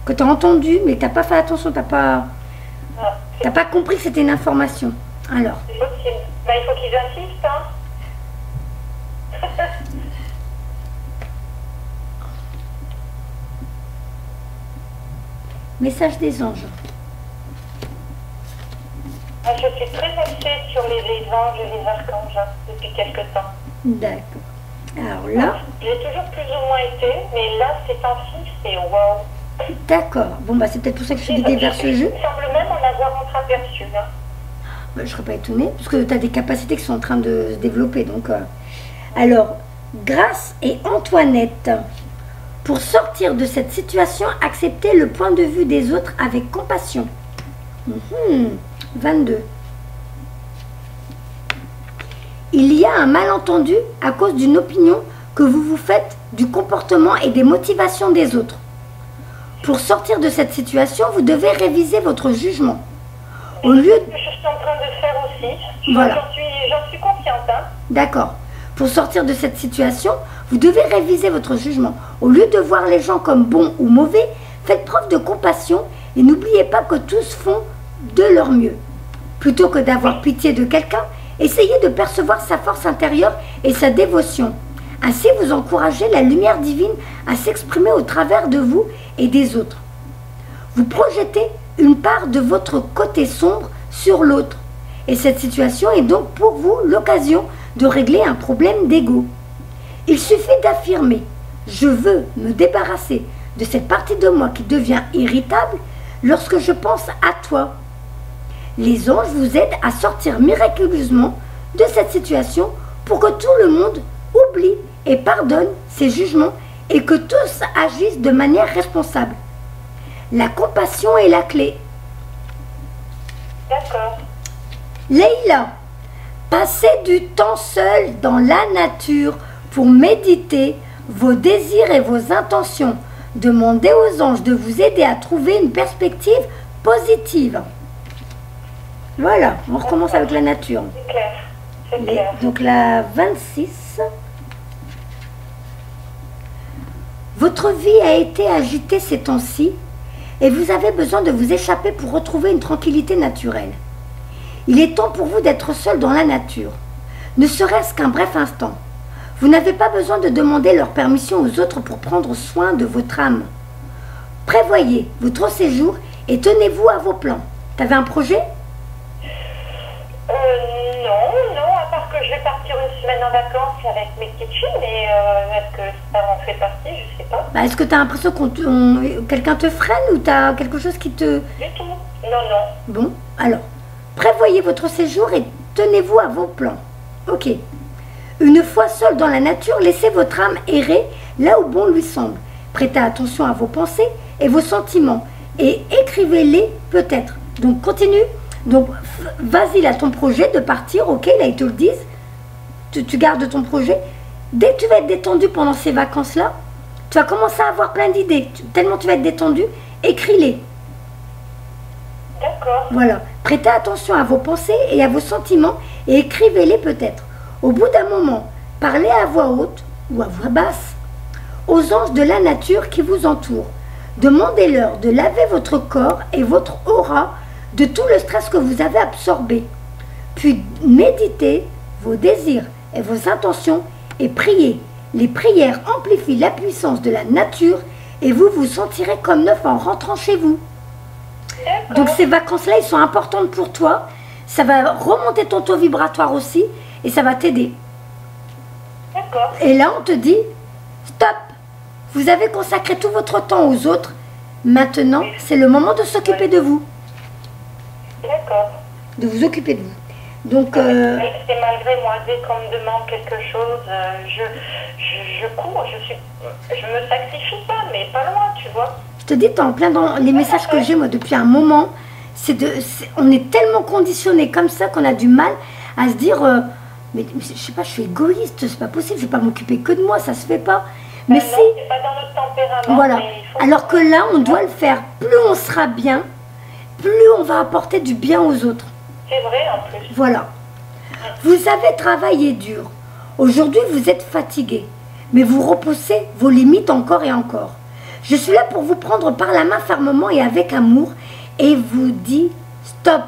que tu as entendues, mais que tu n'as pas fait attention, tu n'as pas compris que c'était une information. Alors, C'est possible. Bah, il faut qu'ils insistent, hein. message des anges. Ah, je suis très axée sur les anges et les archanges hein, depuis quelque temps. D'accord. Alors là, J'ai toujours plus ou moins été, mais là, ces temps-ci, c'est waouh. d'accord. Bon, bah c'est peut-être pour ça que je suis guidée vers ce jeu. Il semble même en avoir entreaperçu. Hein. Bah, je ne serais pas étonnée, parce que tu as des capacités qui sont en train de se développer. Donc, alors, Grâce et Antoinette. Pour sortir de cette situation, acceptez le point de vue des autres avec compassion. 22. Il y a un malentendu à cause d'une opinion que vous vous faites du comportement et des motivations des autres. Pour sortir de cette situation, vous devez réviser votre jugement. Au lieu de... Je suis en train de faire aussi. Voilà. J'en suis consciente. Hein. D'accord. Pour sortir de cette situation, vous devez réviser votre jugement. Au lieu de voir les gens comme bons ou mauvais, faites preuve de compassion et n'oubliez pas que tous font de leur mieux. Plutôt que d'avoir pitié de quelqu'un, essayez de percevoir sa force intérieure et sa dévotion. Ainsi, vous encouragez la lumière divine à s'exprimer au travers de vous et des autres. Vous projetez une part de votre côté sombre sur l'autre. Et cette situation est donc pour vous l'occasion de régler un problème d'ego. Il suffit d'affirmer « Je veux me débarrasser de cette partie de moi qui devient irritable lorsque je pense à toi ». Les anges vous aident à sortir miraculeusement de cette situation pour que tout le monde oublie et pardonne ses jugements et que tous agissent de manière responsable. La compassion est la clé. D'accord. Leïla, passez du temps seul dans la nature pour méditer vos désirs et vos intentions. Demandez aux anges de vous aider à trouver une perspective positive. Voilà, on recommence avec la nature. C'est clair. C'est clair. Donc la 26. Votre vie a été agitée ces temps-ci et vous avez besoin de vous échapper pour retrouver une tranquillité naturelle. Il est temps pour vous d'être seul dans la nature, ne serait-ce qu'un bref instant. Vous n'avez pas besoin de demander leur permission aux autres pour prendre soin de votre âme. Prévoyez votre séjour et tenez-vous à vos plans. T'avais un projet ? Non, à part que je vais partir une semaine en vacances avec mes petites filles, mais est-ce que ça en fait partie? Je sais pas. Bah, est-ce que tu as l'impression que quelqu'un te freine ou tu as quelque chose qui te... Du tout. Non. Bon, alors, prévoyez votre séjour et tenez-vous à vos plans. Ok. Une fois seul dans la nature, laissez votre âme errer là où bon lui semble. Prêtez attention à vos pensées et vos sentiments et écrivez-les peut-être. Donc, continue. Donc, vas-y là, ton projet de partir, ok, là, ils te le disent. Tu gardes ton projet. Dès que tu vas être détendu pendant ces vacances-là, tu vas commencer à avoir plein d'idées. Tellement tu vas être détendu, écris-les. D'accord. Voilà. Prêtez attention à vos pensées et à vos sentiments et écrivez-les peut-être. Au bout d'un moment, parlez à voix haute ou à voix basse aux anges de la nature qui vous entourent. Demandez-leur de laver votre corps et votre aura de tout le stress que vous avez absorbé. Puis méditez vos désirs et vos intentions et priez. Les prières amplifient la puissance de la nature et vous vous sentirez comme neuf en rentrant chez vous. Donc ces vacances-là, elles sont importantes pour toi ça va remonter ton taux vibratoire aussi et ça va t'aider. D'accord. Et là, on te dit, stop, vous avez consacré tout votre temps aux autres, maintenant, c'est le moment de s'occuper de vous. D'accord. De vous occuper de vous. Donc, C'est malgré moi, dès qu'on me demande quelque chose, je cours, je me sacrifie pas, mais pas loin, tu vois. je te dis, t'es en plein dans les messages que j'ai, moi, depuis un moment, on est tellement conditionné comme ça qu'on a du mal à se dire, mais je sais pas, je suis égoïste, c'est pas possible, je vais pas m'occuper que de moi, ça se fait pas. Mais non, si, c'est pas dans notre tempérament. voilà. Mais il faut Alors que là, on doit le faire. Plus on sera bien, plus on va apporter du bien aux autres. C'est vrai en plus. Voilà. Vous avez travaillé dur. Aujourd'hui, vous êtes fatigué. Mais vous repoussez vos limites encore et encore. Je suis là pour vous prendre par la main fermement et avec amour et vous dis stop,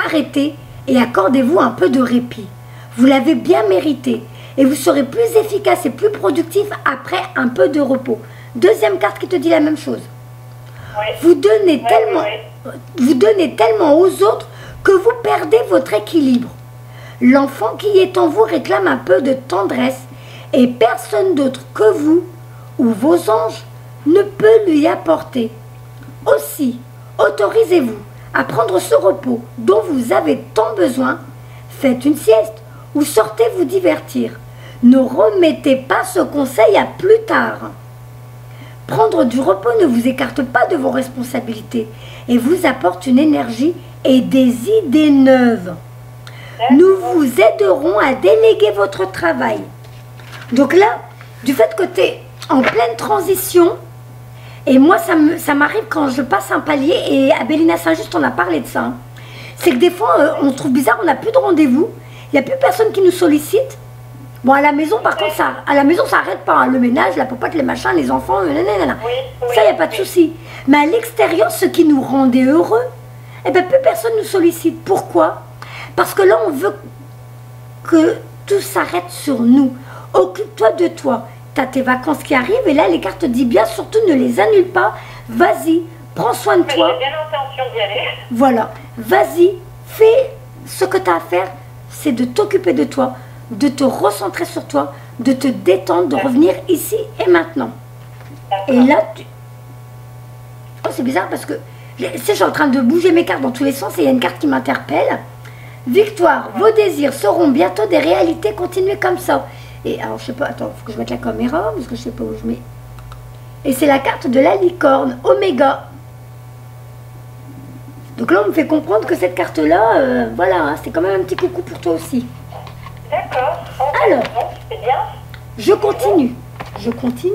arrêtez et accordez-vous un peu de répit. Vous l'avez bien mérité et vous serez plus efficace et plus productif après un peu de repos. Deuxième carte qui te dit la même chose. Ouais. Vous donnez tellement aux autres que vous perdez votre équilibre. L'enfant qui est en vous réclame un peu de tendresse et personne d'autre que vous ou vos anges ne peut lui apporter. Aussi, autorisez-vous à prendre ce repos dont vous avez tant besoin. Faites une sieste ou sortez vous divertir. Ne remettez pas ce conseil à plus tard. Prendre du repos ne vous écarte pas de vos responsabilités et vous apporte une énergie et des idées neuves. Nous vous aiderons à déléguer votre travail. Donc là, du fait que tu es en pleine transition, et moi ça m'arrive quand je passe un palier, et à Bélina Saint-Just on a parlé de ça, hein. C'est que des fois on trouve bizarre, on n'a plus de rendez-vous, il n'y a plus personne qui nous sollicite. Bon, à la maison par contre, ça arrête pas, hein. Le ménage, la popote, les machins, les enfants, nanana. Ça, il n'y a pas de souci. Mais à l'extérieur, ce qui nous rendait heureux, eh bien, plus personne nous sollicite. Pourquoi? Parce que là, on veut que tout s'arrête sur nous. Occupe-toi de toi. Tu as tes vacances qui arrivent et là, les cartes te disent bien, surtout ne les annule pas. Vas-y, prends soin de toi. J'ai bien l'intention d'y aller. Voilà, vas-y, fais ce que tu as à faire, c'est de t'occuper de toi, de te recentrer sur toi, de te détendre, de revenir ici et maintenant. Et là, oh, c'est bizarre parce que je suis en train de bouger mes cartes dans tous les sens et il y a une carte qui m'interpelle. Victoire, vos désirs seront bientôt des réalités, continuez comme ça. Et alors, je sais pas, attends, il faut que je mette la caméra, parce que je sais pas où je mets. Et c'est la carte de la licorne, Oméga. Donc là, on me fait comprendre que cette carte-là, voilà, hein, c'est quand même un petit coucou pour toi aussi. D'accord. Alors, c'est bien. je continue. Je continue.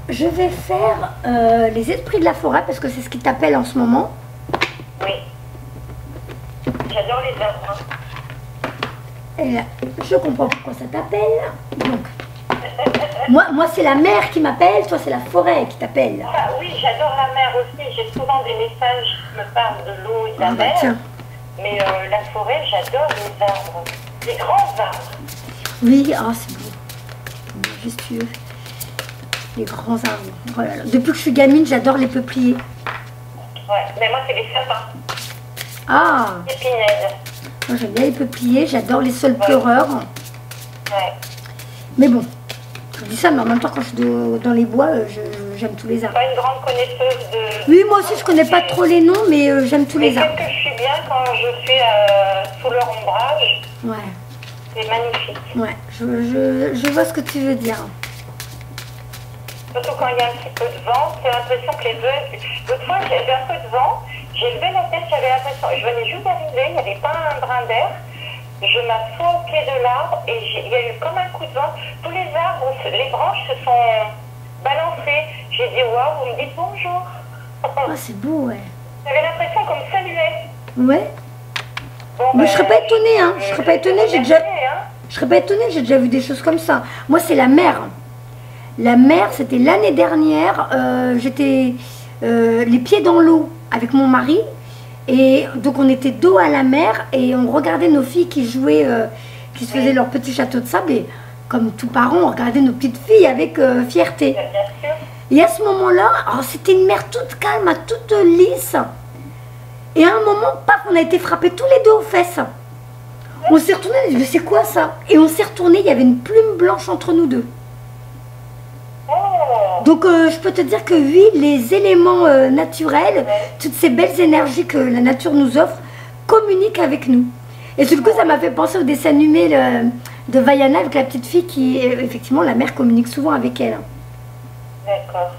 Je vais faire les esprits de la forêt, parce que c'est ce qui t'appelle en ce moment. Oui. J'adore les arbres. Et là, je comprends pourquoi ça t'appelle. Donc, moi c'est la mer qui m'appelle, toi c'est la forêt qui t'appelle. Ah, oui, j'adore la mer aussi. J'ai souvent des messages qui me parlent de l'eau et de la mer. Tiens. Mais la forêt, j'adore les arbres. Les grands arbres. Oui, ah c'est beau. Majestueux. Les grands arbres. Oh là là. Depuis que je suis gamine, j'adore les peupliers. Ouais, mais moi c'est les sapins. Ah, Les pinèdes. moi j'aime bien les peupliers, j'adore les saules pleureurs. Ouais. Mais bon, je dis ça, mais en même temps, quand je suis dans les bois, j'aime tous les arbres. Pas une grande connaisseuse de... Oui, moi aussi, je connais pas trop les noms, mais j'aime tous les arbres. Mais que je suis bien quand je suis sous leur ombrage. Ouais, C'est magnifique. ouais, je vois ce que tu veux dire. Surtout quand il y a un petit peu de vent, j'ai l'impression que les feuilles... L'autre fois, j'avais un peu de vent, j'ai levé la tête, j'avais l'impression... Je venais juste d'arriver, il n'y avait pas un brin d'air. Je m'assois au pied de l'arbre et il y a eu comme un coup de vent. Tous les arbres, les branches se sont balancées. J'ai dit waouh, vous me dites bonjour. Ah, c'est beau, ouais. J'avais l'impression qu'on me saluait. Ouais. Bon, Mais je serais pas étonnée, hein. Je serais pas étonnée, j'ai déjà... Hein. Je serais pas étonnée, j'ai déjà vu des choses comme ça. Moi, c'est la mer. La mer, c'était l'année dernière. J'étais les pieds dans l'eau avec mon mari. Et donc, on était dos à la mer et on regardait nos filles qui jouaient, qui se faisaient leur petit château de sable. Et comme tous parents, on regardait nos petites filles avec fierté. Bien sûr. Et à ce moment-là, c'était une mer toute calme, toute lisse. Et à un moment, paf, on a été frappés tous les deux aux fesses. On s'est retournés, on a dit, c'est quoi ça? Et on s'est retournés, il y avait une plume blanche entre nous deux. Donc je peux te dire que oui, les éléments naturels, toutes ces belles énergies que la nature nous offre, communiquent avec nous. Et du coup, ça m'a fait penser au dessin animé de Vaiana avec la petite fille qui, effectivement, la mère communique souvent avec elle. D'accord.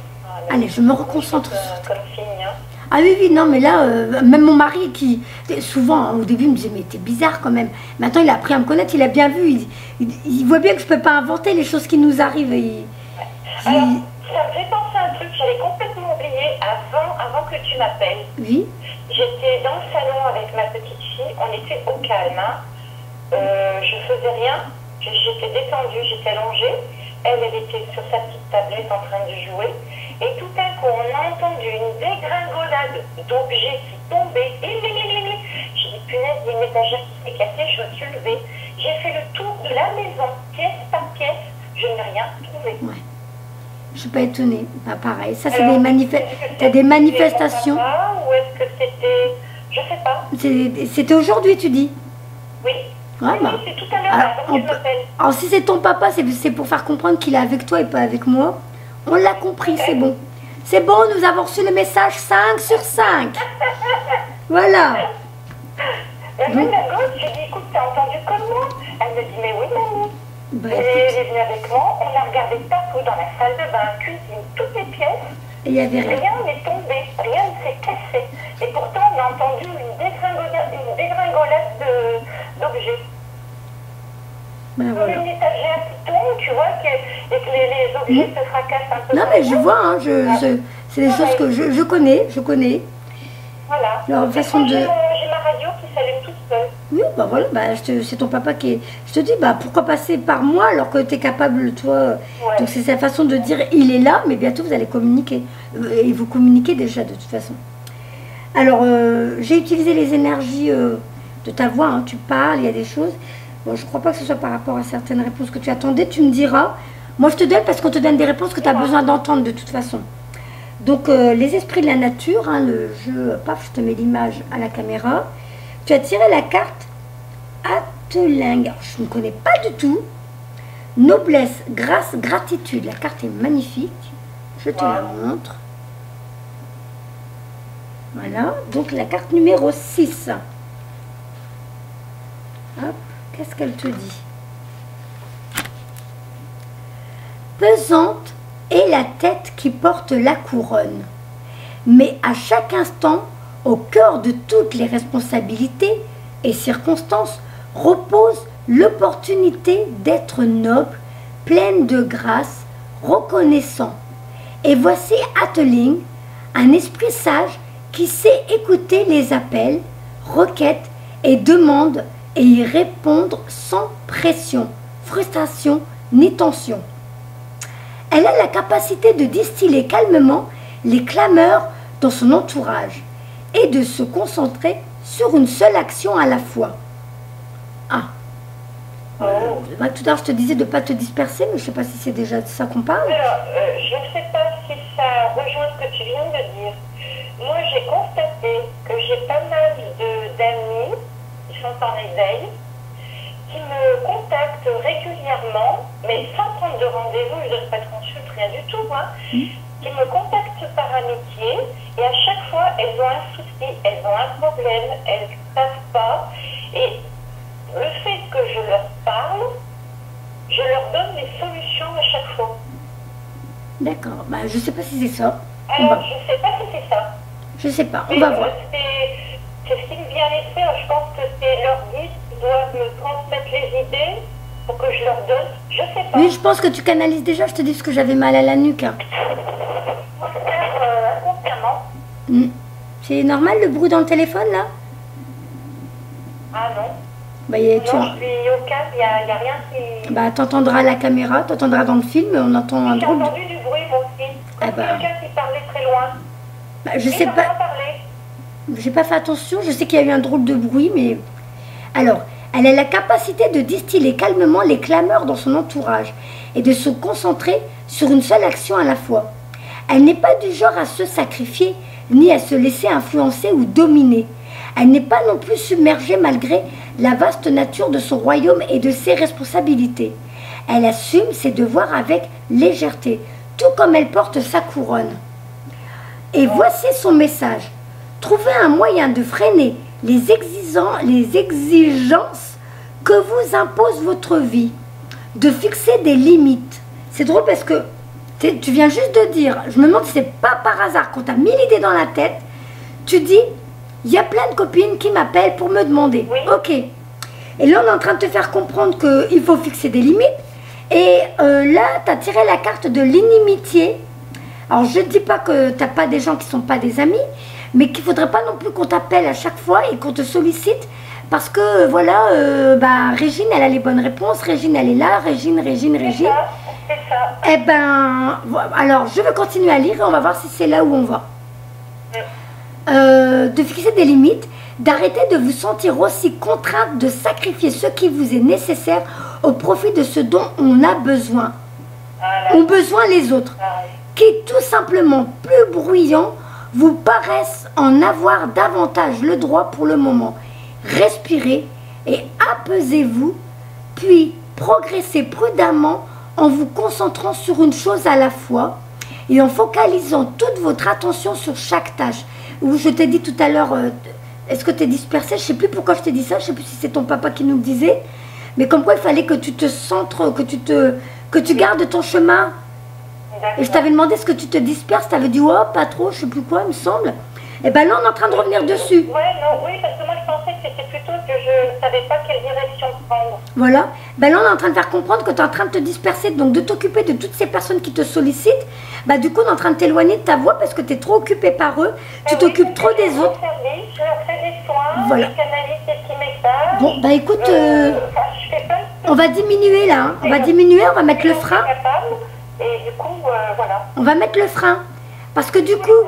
Allez, je me reconcentre. Comme signe, hein. Ah oui, oui, non, mais là, même mon mari qui, souvent, hein, au début, il me disait, mais t'es bizarre quand même. Maintenant, il a appris à me connaître, il a bien vu, il voit bien que je peux pas inventer les choses qui nous arrivent. Alors, ça me fait penser à un truc, j'avais complètement oublié avant que tu m'appelles. Oui. J'étais dans le salon avec ma petite fille, on était au calme, hein. Je faisais rien, j'étais détendue, j'étais allongée. Elle était sur sa petite tablette en train de jouer. Et tout d'un coup, on a entendu une dégringolade d'objets qui tombaient. J'ai dit, punaise, il y a une étagère qui s'est cassée, je me suis levée. J'ai fait le tour de la maison, pièce par pièce, je n'ai rien trouvé. Ouais. Je suis pas étonnée. Bah, pareil, ça c'est des manifestations. Ou est-ce que c'était... Je sais pas. C'était aujourd'hui, tu dis? Oui. Ouais, oui, bah. c'est tout à l'heure, avant que je m'appelle. Alors si c'est ton papa, c'est pour faire comprendre qu'il est avec toi et pas avec moi. On l'a compris, c'est bon. C'est bon, nous avons reçu le message 5 sur 5. Voilà. La gosse, je lui dis, écoute, t'as entendu comme moi? Elle me dit, mais oui, mamie. Bah, Elle est venue avec moi, on a regardé partout dans la salle de bain, cuisine, toutes les pièces. il y avait rien. Rien n'est tombé, rien ne s'est cassé. Et pourtant, on a entendu une dégringolade d'objets. Ben, Comme voilà. une étagère qui tombe, tu vois, et que les objets se fracassent un peu. Non mais je vois, hein, c'est des choses que je connais. Voilà. Leur façon de... J'ai ma radio qui s'allume toute seule. Oui, bah voilà, bah, c'est ton papa qui est... Je te dis, bah pourquoi passer par moi alors que tu es capable, toi... Ouais. Donc c'est sa façon de dire, il est là, mais bientôt vous allez communiquer. Et vous communiquez déjà de toute façon. Alors, j'ai utilisé les énergies de ta voix, hein, tu parles, il y a des choses. Bon, je ne crois pas que ce soit par rapport à certaines réponses que tu attendais, tu me diras. Moi, je te donne parce qu'on te donne des réponses que tu as besoin d'entendre de toute façon. Donc, les esprits de la nature, hein, le jeu, paf, je te mets l'image à la caméra. Tu as tiré la carte Atteling. Alors, je ne connais pas du tout. Noblesse, grâce, gratitude. La carte est magnifique. Je te la montre. Voilà. Donc, la carte numéro 6. Hop. Qu'est-ce qu'elle te dit? Pesante est la tête qui porte la couronne, mais à chaque instant, au cœur de toutes les responsabilités et circonstances, repose l'opportunité d'être noble, pleine de grâce, reconnaissant. Et voici Atteling, un esprit sage qui sait écouter les appels, requêtes et demandes et y répondre sans pression, frustration ni tension. Elle a la capacité de distiller calmement les clameurs dans son entourage et de se concentrer sur une seule action à la fois. Ah, tout à l'heure je te disais de ne pas te disperser, mais je ne sais pas si c'est déjà de ça qu'on parle. Alors, je ne sais pas si ça rejoint ce que tu viens de dire. Moi, j'ai constaté que j'ai pas mal d'amis qui sont en éveil, qui me contactent régulièrement, mais sans prendre de rendez-vous, je ne donne pas de consulte, rien du tout, hein, qui me contactent par amitié, et à chaque fois, elles ont un souci, elles ont un problème, elles ne savent pas, et le fait que je leur parle, je leur donne les solutions à chaque fois. D'accord, bah, je ne sais pas si c'est ça. Alors, je ne sais pas si c'est ça. Je ne sais pas, on Mais va voir. c'est ce qui me vient à l'esprit. Je pense que c'est leur guide qui doivent me transmettre les idées pour que je leur donne. Je sais pas. Oui, je pense que tu canalises déjà, je te dis parce que j'avais mal à la nuque. Hein. Faut le faire inconsciemment. C'est normal le bruit dans le téléphone là? Ah non. Bah, Non, je suis au calme, il n'y a rien qui... bah, t'entendras la caméra, t'entendras dans le film, on entend un J'ai drôle. entendu du bruit moi aussi. Comme Ah bah. quelqu'un qui parlait très loin. Bah, je Oui, sais j'en pas, ai parlé. j'ai pas fait attention, je sais qu'il y a eu un drôle de bruit, mais... Alors, elle a la capacité de distiller calmement les clameurs dans son entourage et de se concentrer sur une seule action à la fois. Elle n'est pas du genre à se sacrifier, ni à se laisser influencer ou dominer. Elle n'est pas non plus submergée malgré la vaste nature de son royaume et de ses responsabilités. Elle assume ses devoirs avec légèreté, tout comme elle porte sa couronne. Et voici son message. Trouvez un moyen de freiner les exigences que vous impose votre vie, de fixer des limites. C'est drôle parce que tu viens juste de dire, je me demande si c'est pas par hasard, quand tu as 1000 idées dans la tête, tu dis, il y a plein de copines qui m'appellent pour me demander. Oui. Ok. Et là, on est en train de te faire comprendre qu'il faut fixer des limites. Et là, tu as tiré la carte de l'inimitié. Alors, je ne dis pas que tu n'as pas des gens qui ne sont pas des amis, mais qu'il ne faudrait pas non plus qu'on t'appelle à chaque fois et qu'on te sollicite. Parce que, voilà, Régine, elle a les bonnes réponses. Régine, elle est là. Régine. C'est ça. Eh ben, alors, je vais continuer à lire et on va voir si c'est là où on va. De fixer des limites, d'arrêter de vous sentir aussi contrainte de sacrifier ce qui vous est nécessaire au profit de ce dont on a besoin. Ont besoin les autres, qui tout simplement plus bruyants vous paraissent en avoir davantage le droit pour le moment. Respirez et apaisez-vous, puis progressez prudemment en vous concentrant sur une chose à la fois et en focalisant toute votre attention sur chaque tâche. Où je t'ai dit tout à l'heure, est-ce que tu es dispersé? Je ne sais plus pourquoi je t'ai dit ça, je ne sais plus si c'est ton papa qui nous le disait, mais comme quoi il fallait que tu te centres, que tu gardes ton chemin. Et je t'avais demandé, est-ce que tu te disperses? Tu avais dit, oh, pas trop, je ne sais plus quoi, il me semble. Et bien là, on est en train de revenir dessus. Oui, parce que moi je pensais que c'était plutôt que je ne savais pas quelle direction prendre. Voilà. Ben là, on est en train de faire comprendre que tu es en train de te disperser, donc de t'occuper de toutes ces personnes qui te sollicitent. Bah, du coup, on est en train de t'éloigner de ta voix parce que tu es trop occupé par eux. Tu t'occupes trop des autres. Service, je leur fais des soins, voilà. je canalise des petits messages. Bon, bah écoute, je fais pas on va diminuer là. Hein. On va diminuer, on va mettre le frein. Et du coup, voilà. On va mettre le frein. Parce que du coup,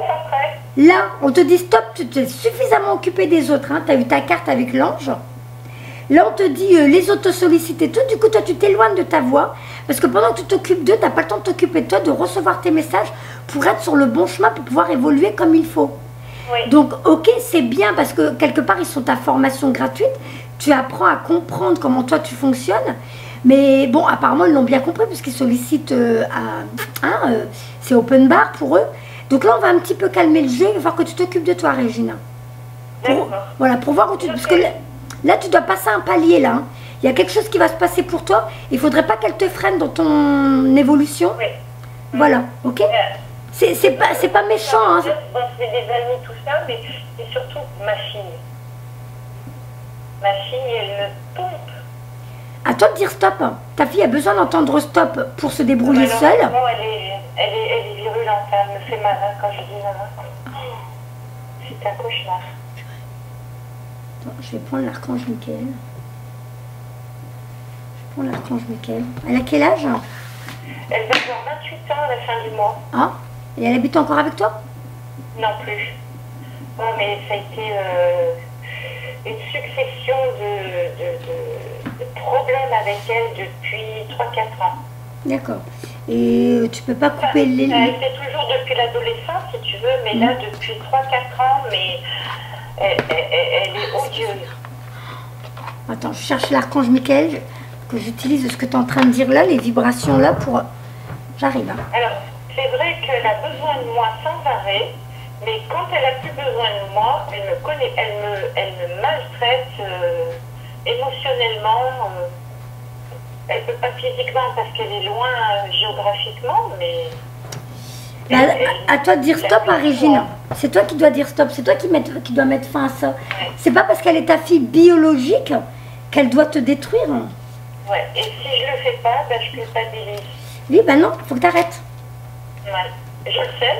là, on te dit stop, tu t'es suffisamment occupé des autres. Hein. Tu as eu ta carte avec l'ange. Là, on te dit les autres te sollicitent et tout. Du coup, toi, tu t'éloignes de ta voix. Parce que pendant que tu t'occupes d'eux, tu n'as pas le temps de t'occuper de toi, de recevoir tes messages pour être sur le bon chemin, pour pouvoir évoluer comme il faut. Oui. Donc, ok, c'est bien parce que quelque part, ils sont ta formation gratuite. Tu apprends à comprendre comment toi, tu fonctionnes. Mais bon, apparemment, ils l'ont bien compris puisqu'ils sollicitent c'est open bar pour eux. Donc là, on va un petit peu calmer le jeu. Il va falloir que tu t'occupes de toi, Régina. Voilà, pour voir où tu... Parce que là, tu dois passer un palier, là. Hein. Il y a quelque chose qui va se passer pour toi. Il ne faudrait pas qu'elle te freine dans ton évolution. Oui. Voilà, ok. C'est pas méchant. Hein. Bon, c'est des amis, tout ça, mais c'est surtout ma fille. Ma fille, elle me pompe. À toi de dire stop. Ta fille a besoin d'entendre stop pour se débrouiller seule. Non, elle est virulente. Elle me fait mal hein, quand je dis maman. C'est un cauchemar. Attends, je vais prendre l'archange Michael. L'archange Michael. Elle a quel âge? Elle va avoir 28 ans à la fin du mois. Ah, et elle habite encore avec toi? Non plus. Ouais, mais ça a été une succession de problèmes avec elle depuis 3-4 ans. D'accord. Et tu peux pas couper les liens? Ça a été toujours depuis l'adolescence, si tu veux, mais là, depuis 3-4 ans, mais elle est odieuse. Attends, je cherche l'archange Michael. Que j'utilise ce que tu es en train de dire là, les vibrations là pour... J'arrive. Hein. Alors, c'est vrai qu'elle a besoin de moi sans arrêt, mais quand elle a plus besoin de moi, elle me connaît, elle me maltraite émotionnellement. Elle ne peut pas physiquement parce qu'elle est loin géographiquement, mais... À toi de dire stop à Régine. C'est toi qui dois dire stop, c'est toi qui dois mettre fin à ça. Ouais. C'est pas parce qu'elle est ta fille biologique qu'elle doit te détruire. Ouais, et si je le fais pas, ben je culpabilise. Oui, ben non, faut que tu arrêtes. Ouais, je le sais.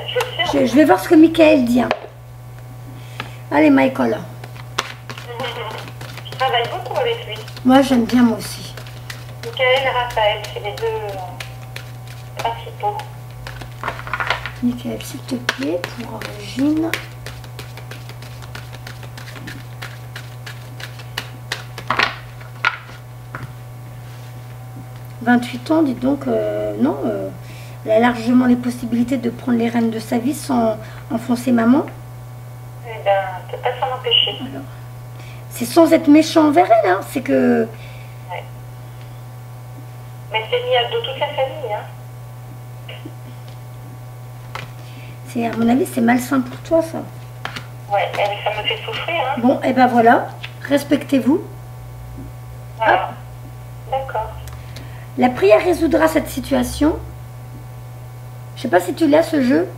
Je vais voir ce que Michael dit. Hein. Allez, Michael. Je travaille beaucoup avec lui. Moi, j'aime bien, moi aussi. Michael et Raphaël, c'est les deux principaux. Michael, s'il te plaît, pour Régine. « 28 ans, dis donc, non, elle a largement les possibilités de prendre les rênes de sa vie sans enfoncer maman. » Eh bien, tu peux pas s'en empêcher. Alors, c'est sans être méchant envers elle, hein, c'est que... Ouais. Mais c'est mis de toute la famille, hein. C'est, à mon avis, c'est malsain pour toi, ça. Ouais, ça me fait souffrir, hein. Bon, et ben voilà, respectez-vous. Voilà. D'accord. La prière résoudra cette situation. Je sais pas si tu l'as, ce jeu.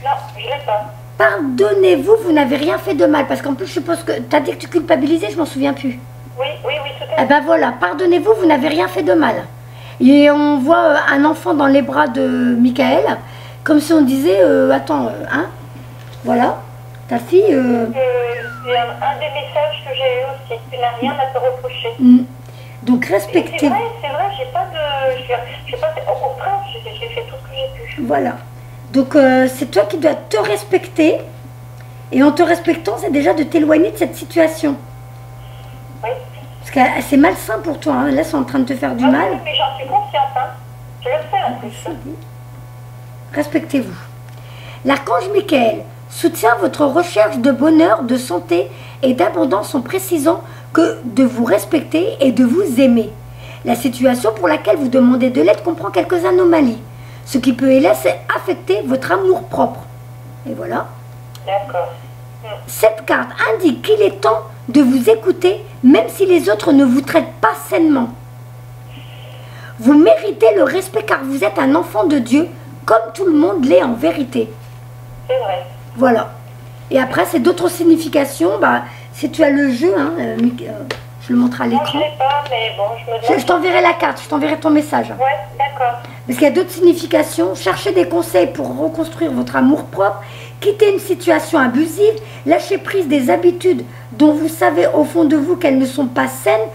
Non, je l'ai pas. Pardonnez-vous, vous n'avez rien fait de mal. Parce qu'en plus, je suppose que tu as dit que tu culpabilisais, je m'en souviens plus. Oui, oui, oui, tout à Eh fait. ben voilà, pardonnez-vous, vous n'avez rien fait de mal. Et on voit un enfant dans les bras de Michael, comme si on disait, attends, hein, voilà, ta fille... C'est un des messages que j'ai eu aussi. Tu n'as rien à te reprocher. Donc C'est respectez... vrai, j'ai pas de... J'ai pas, au contraire, j'ai fait tout ce que j'ai pu. Voilà. Donc c'est toi qui dois te respecter. Et en te respectant, c'est déjà de t'éloigner de cette situation. Oui. Parce que c'est malsain pour toi, hein. Là c'est en train de te faire du mal. Oui, mais j'en suis consciente, hein. Je le sais en plus. Respectez-vous. L'archange Michael soutient votre recherche de bonheur, de santé et d'abondance en précisant que de vous respecter et de vous aimer. La situation pour laquelle vous demandez de l'aide comprend quelques anomalies, ce qui peut hélas affecter votre amour-propre. Et voilà. D'accord. Cette carte indique qu'il est temps de vous écouter, même si les autres ne vous traitent pas sainement. Vous méritez le respect car vous êtes un enfant de Dieu, comme tout le monde l'est en vérité. C'est vrai. Voilà. Et après, c'est d'autres significations. Bah, si tu as le jeu, hein, je le montre à Non, je l'écran. l'ai pas, mais bon, je me demande... Je t'enverrai la carte, je t'enverrai ton message. Ouais, d'accord. Parce qu'il y a d'autres significations. Cherchez des conseils pour reconstruire votre amour-propre. Quittez une situation abusive. Lâchez prise des habitudes dont vous savez au fond de vous qu'elles ne sont pas saines.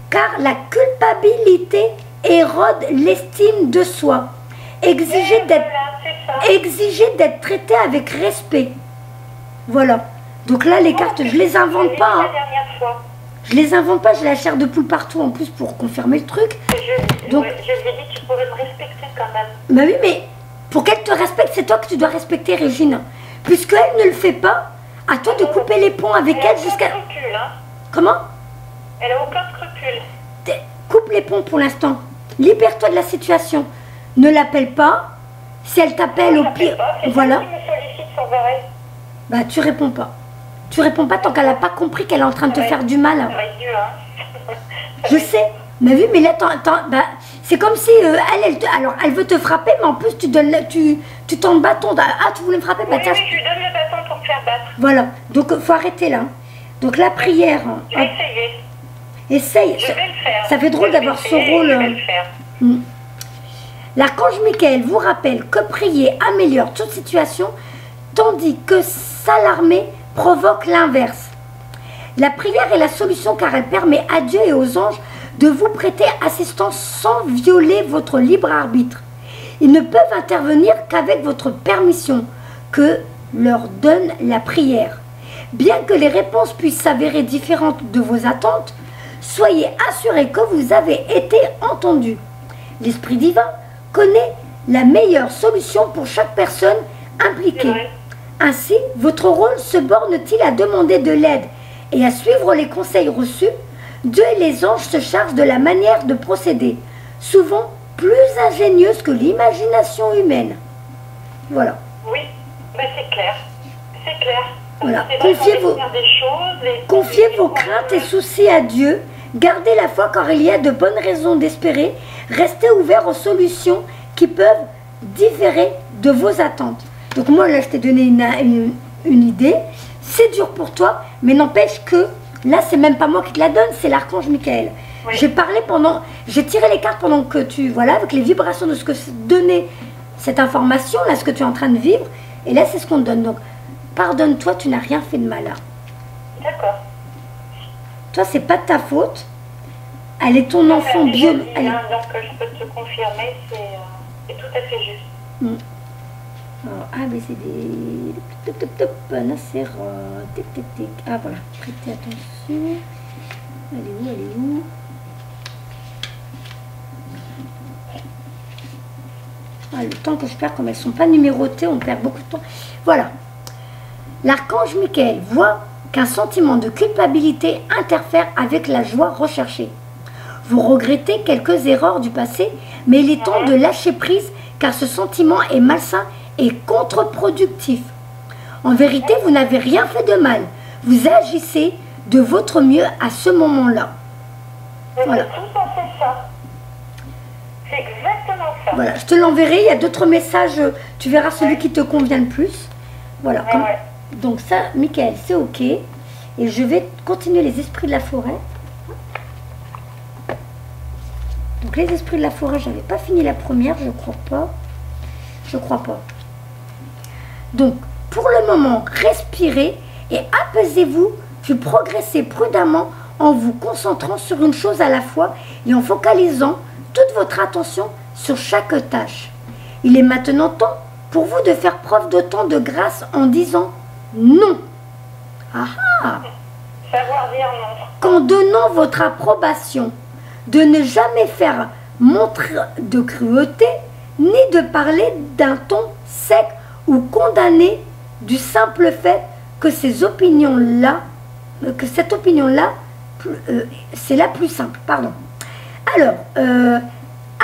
Car la culpabilité érode l'estime de soi. Exigez d'être... Voilà, c'est ça. Exiger d'être traité avec respect. Voilà. Donc là, les cartes, je les invente pas. La Hein. dernière fois. Je les invente pas, j'ai la chair de poule partout en plus pour confirmer le truc. Donc- Je lui ai dit que tu pourrais me respecter quand même. Bah oui, mais pour qu'elle te respecte, c'est toi que tu dois respecter, Régine. Puisqu'elle ne le fait pas, à toi de couper les ponts avec Elle a elle aucun jusqu'à... scrupule, hein. Comment? Elle a aucun scrupule. Coupe les ponts pour l'instant. Libère-toi de la situation. Ne l'appelle pas. Si elle t'appelle au pire... Voilà. Qui me sollicite sans arrêt. Bah tu réponds pas. Tu réponds pas tant qu'elle n'a pas compris qu'elle est en train de te faire du mal. Ça va être dur, hein. Je sais, mais oui, mais là, bah, c'est comme si alors, elle veut te frapper, mais en plus, tu tends le bâton. Ah, tu voulais me frapper, bah Oui, tiens. oui, je lui donne le bâton pour me faire battre. Voilà, donc faut arrêter là. Donc la prière, Je vais essayer. essaye. Je vais le faire. Ça fait drôle Je vais d'avoir son essayer, rôle. Je vais le faire. L'archange Michael vous rappelle que prier améliore toute situation, tandis que s'alarmer provoque l'inverse. La prière est la solution car elle permet à Dieu et aux anges de vous prêter assistance sans violer votre libre arbitre. Ils ne peuvent intervenir qu'avec votre permission, que leur donne la prière. Bien que les réponses puissent s'avérer différentes de vos attentes, soyez assurés que vous avez été entendus. L'Esprit divin connaît la meilleure solution pour chaque personne impliquée. Ainsi, votre rôle se borne-t-il à demander de l'aide et à suivre les conseils reçus? Dieu et les anges se chargent de la manière de procéder, souvent plus ingénieuse que l'imagination humaine. Voilà. Oui, mais c'est clair. C'est clair. Voilà. C'est vrai qu'on laisse faire des choses, Confiez vos craintes et soucis à Dieu. Gardez la foi car il y a de bonnes raisons d'espérer. Restez ouverts aux solutions qui peuvent différer de vos attentes. Donc moi là je t'ai donné une idée. C'est dur pour toi, mais n'empêche que là c'est même pas moi qui te la donne, c'est l'archange Michael. Oui. J'ai tiré les cartes pendant que tu, voilà, avec les vibrations de ce que donnait cette information, là ce que tu es en train de vivre. Et là c'est ce qu'on te donne. Donc pardonne-toi, tu n'as rien fait de mal. D'accord. Toi c'est pas de ta faute. Elle est ton enfant bio. Donc je peux te confirmer, c'est tout à fait juste. Alors, A, B, C, D, top, top, top, Nasser, tic, tic, tic. Ah, voilà, prêtez attention. Elle est où, elle est où? Ah, le temps que je perds, comme elles ne sont pas numérotées, on perd beaucoup de temps. Voilà. L'archange Michael voit qu'un sentiment de culpabilité interfère avec la joie recherchée. Vous regrettez quelques erreurs du passé, mais il est temps de lâcher prise car ce sentiment est malsain et contre-productif. En vérité, vous n'avez rien fait de mal. Vous agissez de votre mieux à ce moment-là. Voilà. C'est tout à fait ça. C'est exactement ça. Voilà, je te l'enverrai. Il y a d'autres messages. Tu verras celui qui te convient le plus. Voilà. Donc ça, Michael, c'est OK. Et je vais continuer les esprits de la forêt. Donc les esprits de la forêt, je n'avais pas fini la première, je crois pas. Je crois pas. Donc, pour le moment, respirez et apaisez-vous, puis progressez prudemment en vous concentrant sur une chose à la fois et en focalisant toute votre attention sur chaque tâche. Il est maintenant temps pour vous de faire preuve d'autant de grâce en disant non. Ah ah. Savoir dire non. Qu'en donnant votre approbation, de ne jamais faire montre de cruauté, ni de parler d'un ton sec ou condamné du simple fait que ces opinions-là, c'est la plus simple, pardon. Alors,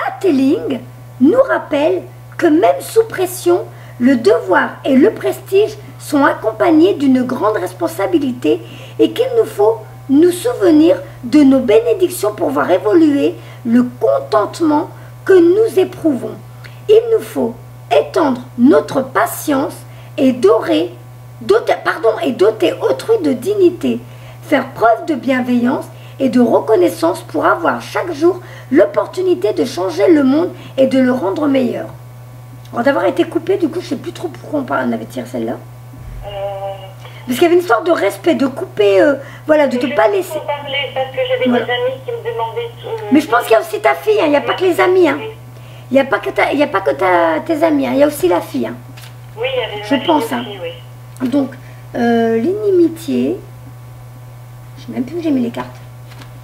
Ateling nous rappelle que même sous pression, le devoir et le prestige sont accompagnés d'une grande responsabilité et qu'il nous faut nous souvenir de nos bénédictions pour voir évoluer le contentement que nous éprouvons. Il nous faut étendre notre patience et doter autrui de dignité, faire preuve de bienveillance et de reconnaissance pour avoir chaque jour l'opportunité de changer le monde et de le rendre meilleur. Alors d'avoir été coupé, du coup, je ne sais plus trop pourquoi on avait tiré celle-là. Parce qu'il y avait une histoire de respect, de couper, voilà, de ne pas laisser. Parler parce que j'avais des amis qui me demandaient. Mais je pense qu'il y a aussi ta fille, il n'y a pas que les amis. Hein. Il n'y a pas que, tes amis, il y a aussi la fille. Hein. Oui, il y avait je pense. Aussi, oui. Donc, l'inimitié. Je ne sais même plus où j'ai mis les cartes.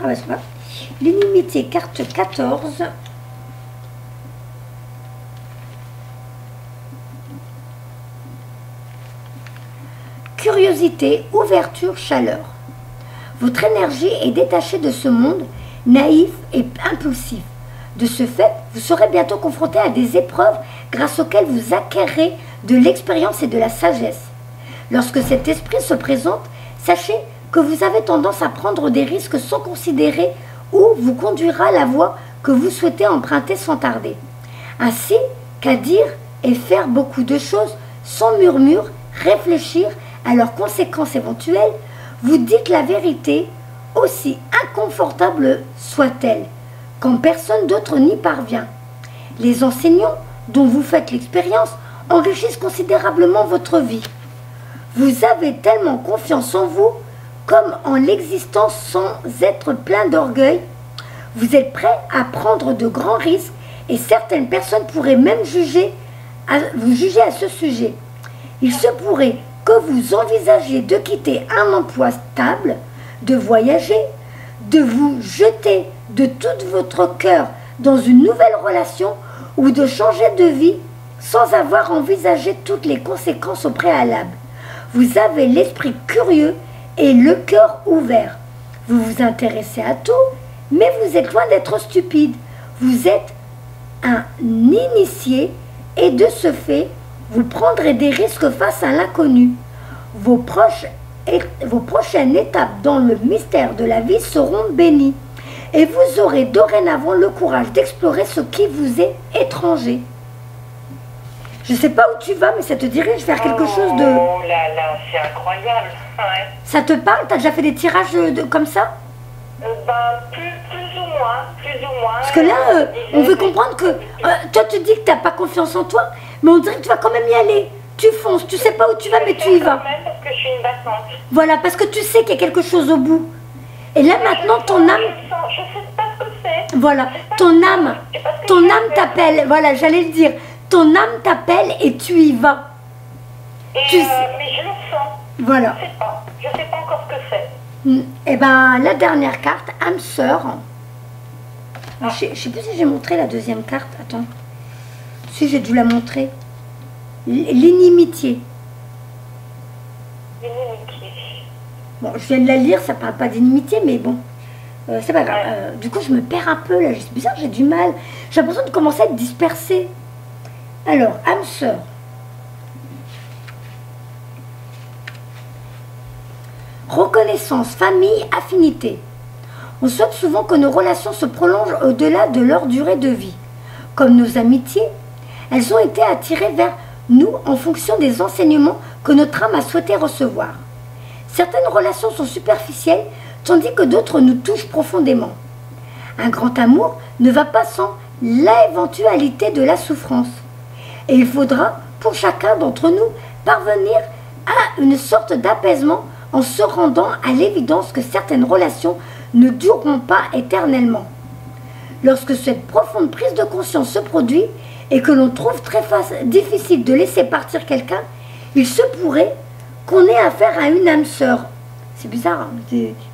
Ah bah c'est pas. L'inimitié, carte 14. Curiosité, ouverture, chaleur. Votre énergie est détachée de ce monde naïf et impulsif. De ce fait, vous serez bientôt confronté à des épreuves grâce auxquelles vous acquérez de l'expérience et de la sagesse. Lorsque cet esprit se présente, sachez que vous avez tendance à prendre des risques sans considérer où vous conduira la voie que vous souhaitez emprunter sans tarder. Ainsi qu'à dire et faire beaucoup de choses sans murmure, réfléchir à leurs conséquences éventuelles, vous dites la vérité, aussi inconfortable soit-elle, quand personne d'autre n'y parvient. Les enseignants dont vous faites l'expérience enrichissent considérablement votre vie. Vous avez tellement confiance en vous comme en l'existence sans être plein d'orgueil. Vous êtes prêt à prendre de grands risques et certaines personnes pourraient même vous juger à ce sujet. Il se pourrait que vous envisagiez de quitter un emploi stable, de voyager, de vous jeter de tout votre cœur dans une nouvelle relation ou de changer de vie sans avoir envisagé toutes les conséquences au préalable. Vous avez l'esprit curieux et le cœur ouvert. Vous vous intéressez à tout, mais vous êtes loin d'être stupide. Vous êtes un initié et de ce fait, vous prendrez des risques face à l'inconnu. Vos prochaines étapes dans le mystère de la vie seront bénies et vous aurez dorénavant le courage d'explorer ce qui vous est étranger. Je ne sais pas où tu vas, mais ça te dirige vers quelque chose de... Oh là là, c'est incroyable. Ouais. Ça te parle? Tu as déjà fait des tirages comme ça? Plus ou moins. Parce que là, on veut comprendre que... toi, tu dis que tu n'as pas confiance en toi, mais on dirait que tu vas quand même y aller. Tu fonces, tu sais pas où tu vas, mais tu y vas. Quand même parce que je suis une battante. Voilà, parce que tu sais qu'il y a quelque chose au bout. Et là, maintenant, ton âme... Je sais pas ce que c'est. Voilà, ton âme t'appelle. Voilà, j'allais le dire. Ton âme t'appelle et tu y vas. Mais je le sens. Voilà. Je sais pas encore ce que c'est. Et ben, la dernière carte, âme sœur. Je sais plus si j'ai montré la deuxième carte. Attends. Si, j'ai dû la montrer. L'inimitié. Bon, je viens de la lire, ça parle pas d'inimitié, mais bon, c'est pas grave. Du coup, je me perds un peu là, c'est bizarre, j'ai du mal. J'ai l'impression de commencer à être dispersée. Alors, âme sœur. Reconnaissance, famille, affinité. On souhaite souvent que nos relations se prolongent au-delà de leur durée de vie. Comme nos amitiés, elles ont été attirées vers nous en fonction des enseignements que notre âme a souhaité recevoir. Certaines relations sont superficielles, tandis que d'autres nous touchent profondément. Un grand amour ne va pas sans l'éventualité de la souffrance. Et il faudra, pour chacun d'entre nous, parvenir à une sorte d'apaisement en se rendant à l'évidence que certaines relations ne dureront pas éternellement. Lorsque cette profonde prise de conscience se produit et que l'on trouve très difficile de laisser partir quelqu'un, il se pourrait qu'on ait affaire à une âme sœur. C'est bizarre, hein,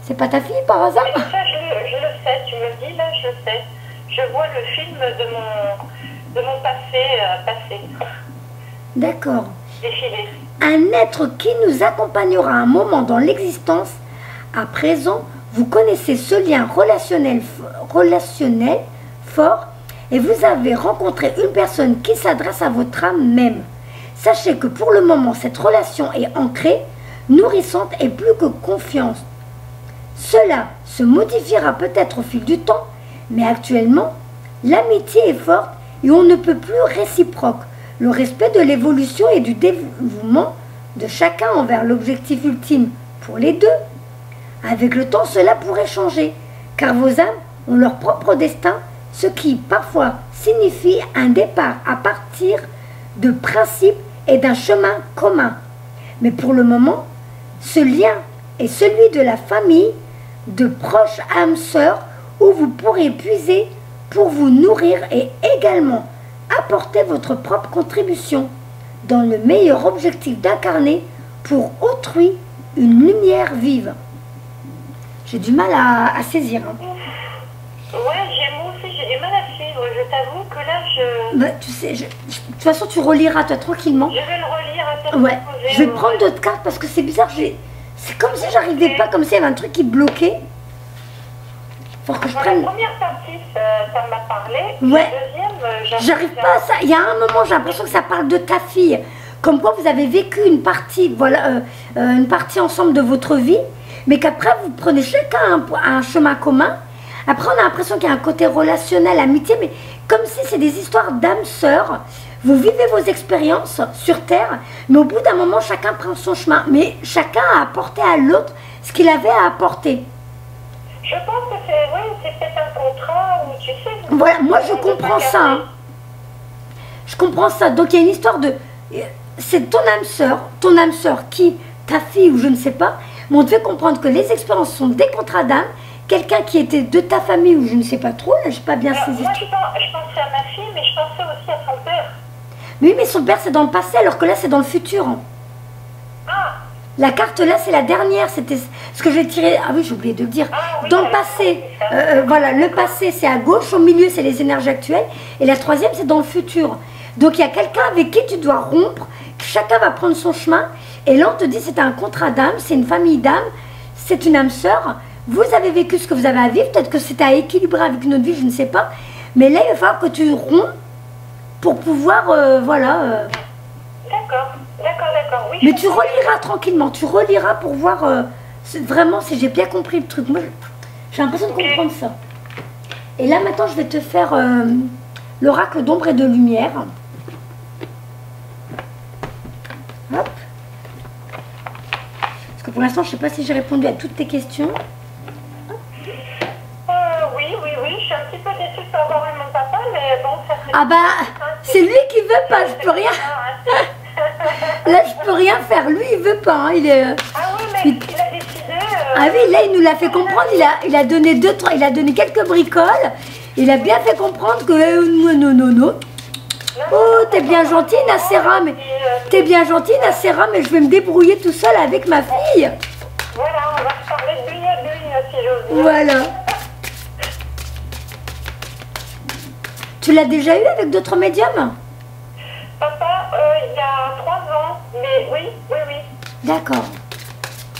c'est pas ta fille par hasard? Mais ça, je le sais, tu me le dis, là, je le sais. Je vois le film de mon passé. D'accord. Défilé. Un être qui nous accompagnera un moment dans l'existence. À présent, vous connaissez ce lien relationnel fort et vous avez rencontré une personne qui s'adresse à votre âme même. Sachez que pour le moment, cette relation est ancrée, nourrissante et plus que confiante. Cela se modifiera peut-être au fil du temps, mais actuellement, l'amitié est forte et on ne peut plus réciproque. Le respect de l'évolution et du dévouement de chacun envers l'objectif ultime pour les deux. Avec le temps, cela pourrait changer, car vos âmes ont leur propre destin, ce qui parfois signifie un départ à partir de principes et d'un chemin commun. Mais pour le moment, ce lien est celui de la famille, de proches âmes sœurs, où vous pourrez puiser pour vous nourrir et également apporter votre propre contribution dans le meilleur objectif d'incarner pour autrui une lumière vive. J'ai du mal à saisir. Hein. Ouais, moi aussi, j'ai du mal à suivre. Je t'avoue que là, Bah, tu sais, de toute façon, tu reliras toi tranquillement. Je vais le relire à tête Ouais. reposée, Je vais prendre d'autres cartes parce que c'est bizarre. C'est comme si j'arrivais pas, comme s'il y avait un truc qui bloquait. Faut que je prenne. La première partie, ça m'a parlé. Ouais. La deuxième, J'arrive pas à ça. Il y a un moment, j'ai l'impression que ça parle de ta fille. Comme quoi vous avez vécu une partie, voilà, une partie ensemble de votre vie, mais qu'après vous prenez chacun un chemin commun. Après, on a l'impression qu'il y a un côté relationnel, amitié, mais comme si c'est des histoires d'âmes sœurs. Vous vivez vos expériences sur Terre, mais au bout d'un moment, chacun prend son chemin. Mais chacun a apporté à l'autre ce qu'il avait à apporter. Je pense que c'est peut-être un contrat où tu sais. Voilà, moi je comprends ça. Hein. Je comprends ça. Donc il y a une histoire de. C'est ton âme sœur qui, ta fille ou je ne sais pas, mais on devait comprendre que les expériences sont des contrats d'âme. Quelqu'un qui était de ta famille ou je ne sais pas trop, là je n'ai pas bien saisi. Moi je pensais à ma fille, mais je pensais aussi à son père. Oui, mais son père c'est dans le passé, alors que là c'est dans le futur. Ah. La carte là c'est la dernière, c'était ce que j'ai tiré. Ah oui, j'ai oublié de le dire. Ah, oui, dans le passé, voilà, le passé c'est à gauche, au milieu c'est les énergies actuelles, et la troisième c'est dans le futur. Donc il y a quelqu'un avec qui tu dois rompre, chacun va prendre son chemin, et là on te dit c'est un contrat d'âme, c'est une famille d'âme, c'est une âme sœur. Vous avez vécu ce que vous avez à vivre, peut-être que c'était à équilibrer avec une autre vie, je ne sais pas. Mais là, il va falloir que tu romps pour pouvoir, voilà. D'accord, oui. Mais tu reliras tranquillement, tu reliras pour voir vraiment si j'ai bien compris le truc. Moi, j'ai l'impression de comprendre ça. Et là, maintenant, je vais te faire l'oracle d'ombre et de lumière. Hop. Parce que pour l'instant, je ne sais pas si j'ai répondu à toutes tes questions. Oui, je suis un petit peu déçue de pas avoir eu mon papa, mais bon, ça fait... Ah bah, c'est lui qui veut pas, je peux rien. Là, je peux rien faire, lui, il veut pas. Hein. Il est... Ah oui, mais il a décidé... Ah oui, là, il nous l'a fait comprendre, il a donné il a donné quelques bricoles, il a bien fait comprendre que non. Oh, t'es bien gentil, Nacera, mais... T'es bien gentil, Nacera, mais je vais me débrouiller tout seul avec ma fille. Voilà, on va se parler de lui à lui, si j'ose dire. Voilà. Tu l'as déjà eu avec d'autres médiums? Papa, il y a 3 ans, mais oui. D'accord.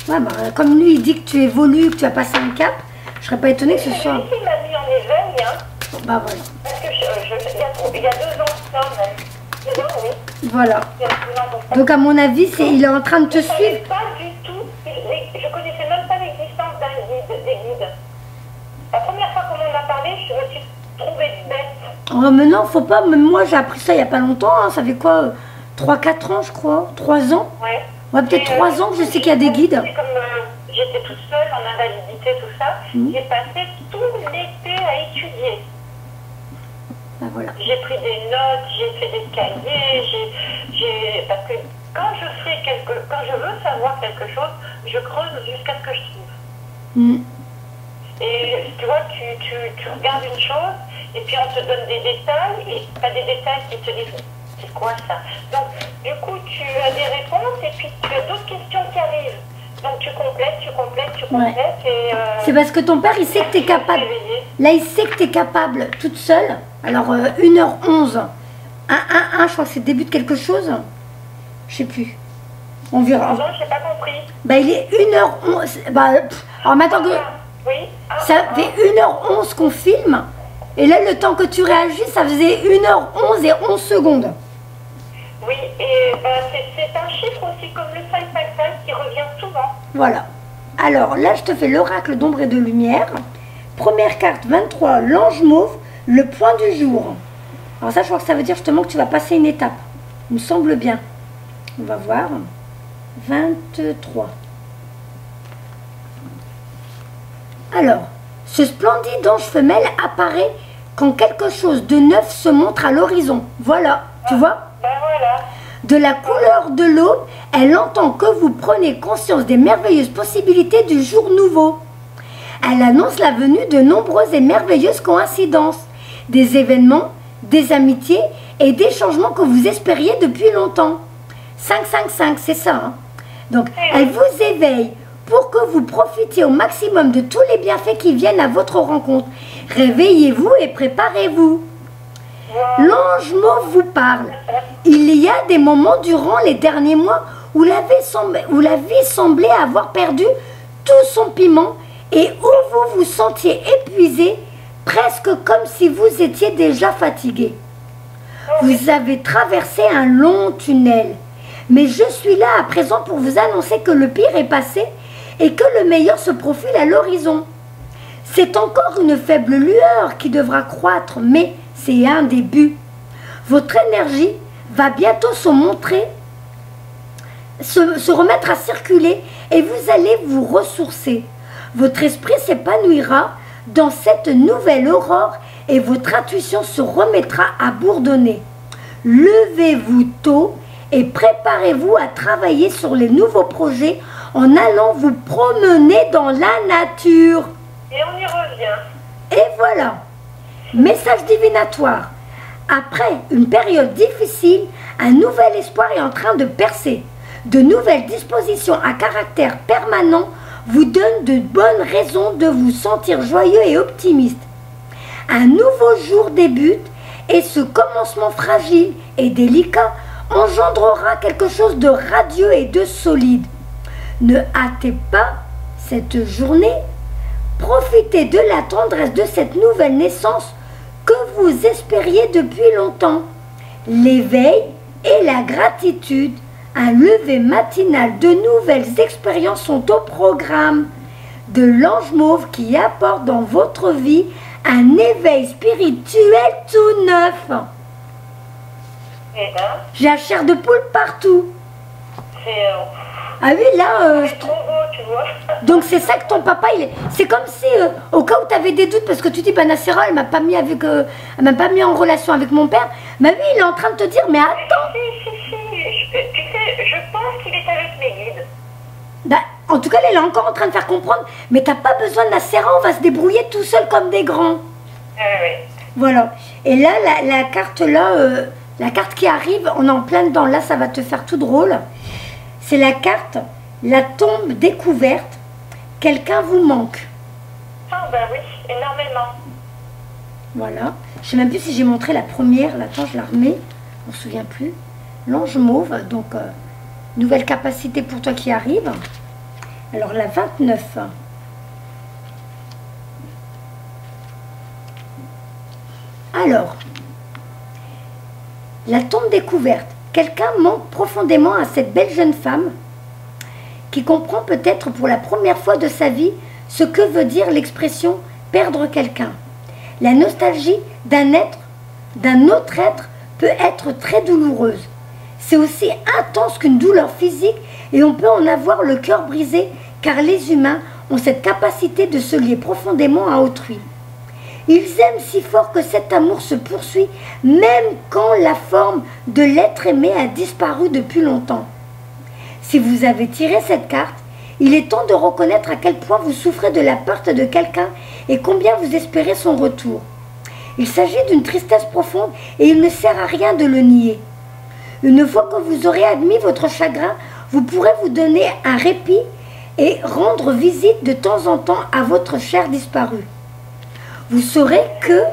Ouais, bah, comme lui, il dit que tu évolues, que tu as passé un cap, je serais pas étonnée que ce soit... C'est lui qui m'a mis en éveil, hein. Bon, bah voilà. Parce que il y a 2 ans de ça, même. 2 ans, oui. Voilà. Il y a 2 ans de ça. Donc à mon avis, il est en train de te Je ne savais suivre. pas du tout, je connaissais même pas l'existence des guides. La première fois qu'on m'en a parlé, je me suis trouvée bête. Oh, mais non, faut pas. Même moi, j'ai appris ça il y a pas longtemps. Hein. Ça fait quoi 3-4 ans, je crois. 3 ans. Ouais. Ouais, peut-être 3 ans que je sais qu'il y a des guides. C'est comme j'étais toute seule en invalidité, tout ça. J'ai passé tout l'été à étudier. Bah voilà. J'ai pris des notes, j'ai fait des cahiers, parce que quand je veux savoir quelque chose, je creuse jusqu'à ce que je trouve. Et tu vois, tu regardes une chose, et puis on te donne des détails, et tu as des détails qui te disent, c'est quoi ça? Donc, du coup, tu as des réponses, et puis tu as d'autres questions qui arrivent. Donc tu complètes, Ouais. et... C'est parce que ton père, il sait que tu es capable. Là, il sait que tu es capable toute seule. Alors, 1h11. 1, je crois que c'est le début de quelque chose. Je sais plus. On verra. Pardon, je n'ai pas compris. Bah, il est 1h11. Bah, alors maintenant que... Oui. Ça fait 1h11 qu'on filme. Et là, le temps que tu réagis, ça faisait 1h11 et 11 secondes. Oui, et c'est un chiffre aussi comme le 555 qui revient souvent. Voilà. Alors là, je te fais l'oracle d'ombre et de lumière. Première carte, 23, l'ange mauve, le point du jour. Alors ça, je crois que ça veut dire justement que tu vas passer une étape. Il me semble bien. On va voir. 23. Alors, ce splendide ange femelle apparaît quand quelque chose de neuf se montre à l'horizon. Voilà, tu vois? Ben voilà. De la couleur de l'aube, elle entend que vous prenez conscience des merveilleuses possibilités du jour nouveau. Elle annonce la venue de nombreuses et merveilleuses coïncidences, des événements, des amitiés et des changements que vous espériez depuis longtemps. 555, c'est ça. Hein? Donc, elle vous éveille pour que vous profitiez au maximum de tous les bienfaits qui viennent à votre rencontre. Réveillez-vous et préparez-vous. L'ange mauve vous parle. Il y a des moments durant les derniers mois où la vie semblait avoir perdu tout son piment et où vous vous sentiez épuisé, presque comme si vous étiez déjà fatigué. Vous avez traversé un long tunnel, mais je suis là à présent pour vous annoncer que le pire est passé et que le meilleur se profile à l'horizon. C'est encore une faible lueur qui devra croître, mais c'est un début. Votre énergie va bientôt se remettre à circuler et vous allez vous ressourcer. Votre esprit s'épanouira dans cette nouvelle aurore et votre intuition se remettra à bourdonner. Levez-vous tôt et préparez-vous à travailler sur les nouveaux projets en allant vous promener dans la nature. Et on y revient. Et voilà. Message divinatoire. Après une période difficile, un nouvel espoir est en train de percer. De nouvelles dispositions à caractère permanent vous donnent de bonnes raisons de vous sentir joyeux et optimiste. Un nouveau jour débute et ce commencement fragile et délicat engendrera quelque chose de radieux et de solide. Ne hâtez pas cette journée. Profitez de la tendresse de cette nouvelle naissance que vous espériez depuis longtemps. L'éveil et la gratitude, un lever matinal de nouvelles expériences sont au programme. De l'ange mauve qui apporte dans votre vie un éveil spirituel tout neuf. Eh ben, J'ai la chair de poule partout. c'est Ah oui, là... trop beau, tu vois. Donc c'est ça que ton papa, c'est comme si, au cas où tu avais des doutes, parce que tu dis, Nassira, elle m'a pas mis en relation avec mon père, mais oui, il est en train de te dire, mais attends. Si. Tu sais, je pense qu'il est avec mes guides. Bah, en tout cas, elle est encore en train de faire comprendre, mais t'as pas besoin de Nassira, on va se débrouiller tout seul comme des grands. Oui. Voilà. Et là, la carte là, la carte qui arrive, on est en plein dedans, là, ça va te faire tout drôle. C'est la carte, la tombe découverte, quelqu'un vous manque. Ah ben oui, énormément. Voilà. Je sais même plus si j'ai montré la première, là, attends, je la remets, on ne se souvient plus. L'ange mauve, donc nouvelle capacité pour toi qui arrive. Alors la 29. Alors, la tombe découverte. Quelqu'un manque profondément à cette belle jeune femme qui comprend peut-être pour la première fois de sa vie ce que veut dire l'expression « perdre quelqu'un ». La nostalgie d'un autre être peut être très douloureuse. C'est aussi intense qu'une douleur physique et on peut en avoir le cœur brisé car les humains ont cette capacité de se lier profondément à autrui. Ils aiment si fort que cet amour se poursuit même quand la forme de l'être aimé a disparu depuis longtemps. Si vous avez tiré cette carte, il est temps de reconnaître à quel point vous souffrez de la perte de quelqu'un et combien vous espérez son retour. Il s'agit d'une tristesse profonde et il ne sert à rien de le nier. Une fois que vous aurez admis votre chagrin, vous pourrez vous donner un répit et rendre visite de temps en temps à votre cher disparu. Vous saurez que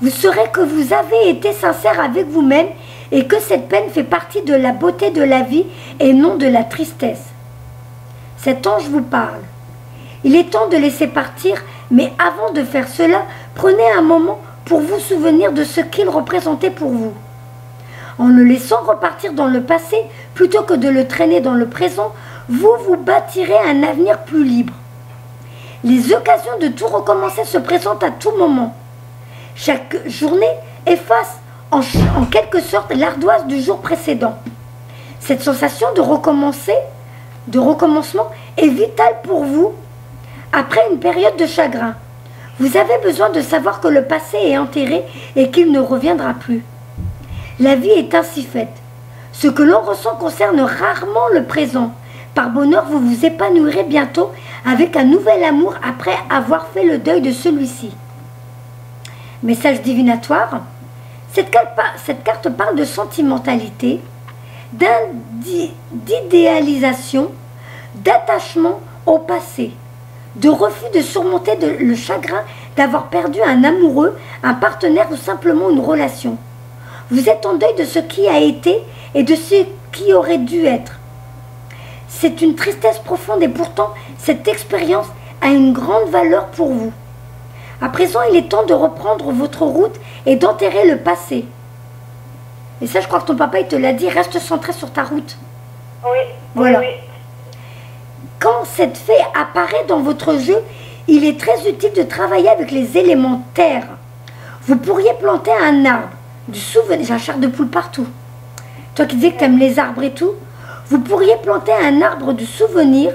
vous avez été sincère avec vous-même et que cette peine fait partie de la beauté de la vie et non de la tristesse. Cet ange vous parle. Il est temps de laisser partir, mais avant de faire cela, prenez un moment pour vous souvenir de ce qu'il représentait pour vous. En le laissant repartir dans le passé, plutôt que de le traîner dans le présent, vous vous bâtirez un avenir plus libre. Les occasions de tout recommencer se présentent à tout moment. Chaque journée efface en quelque sorte l'ardoise du jour précédent. Cette sensation de recommencement est vitale pour vous après une période de chagrin. Vous avez besoin de savoir que le passé est enterré et qu'il ne reviendra plus. La vie est ainsi faite. Ce que l'on ressent concerne rarement le présent. Par bonheur, vous vous épanouirez bientôt avec un nouvel amour après avoir fait le deuil de celui-ci. Message divinatoire. Cette carte parle de sentimentalité, d'idéalisation, d'attachement au passé, de refus de surmonter le chagrin d'avoir perdu un amoureux, un partenaire ou simplement une relation. Vous êtes en deuil de ce qui a été et de ce qui aurait dû être. C'est une tristesse profonde et pourtant cette expérience a une grande valeur pour vous. À présent, il est temps de reprendre votre route et d'enterrer le passé. Et ça, je crois que ton papa, il te l'a dit, reste centré sur ta route. Oui. Voilà. Oui. Quand cette fée apparaît dans votre jeu, il est très utile de travailler avec les éléments terre. Vous pourriez planter un arbre, du souvenir, j'ai un chair de poule partout. Toi qui disais que tu aimes les arbres et tout, vous pourriez planter un arbre du souvenir,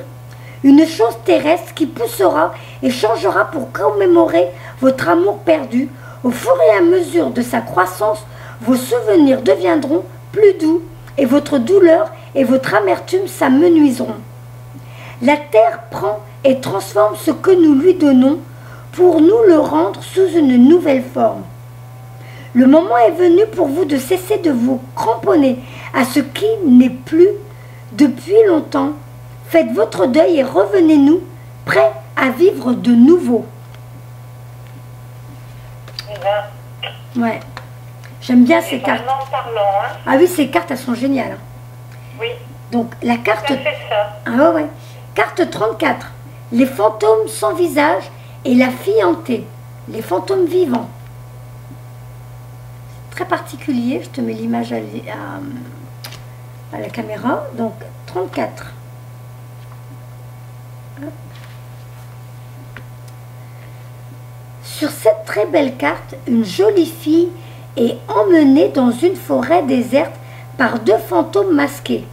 une chose terrestre qui poussera et changera pour commémorer votre amour perdu. Au fur et à mesure de sa croissance, vos souvenirs deviendront plus doux et votre douleur et votre amertume s'amenuiseront. La terre prend et transforme ce que nous lui donnons pour nous le rendre sous une nouvelle forme. Le moment est venu pour vous de cesser de vous cramponner à ce qui n'est plus depuis longtemps. Faites votre deuil et revenez-nous prêts à vivre de nouveau. Ouais. J'aime bien ces cartes. Parlant, hein. Ah oui, ces cartes, elles sont géniales. Hein. Oui. Donc, la carte... Ça fait ça. Ah ouais. Carte 34. Les fantômes sans visage et la fille hantée. Les fantômes vivants. C'est très particulier. Je te mets l'image à la caméra. Donc, 34. Sur cette très belle carte, une jolie fille est emmenée dans une forêt déserte par deux fantômes masqués.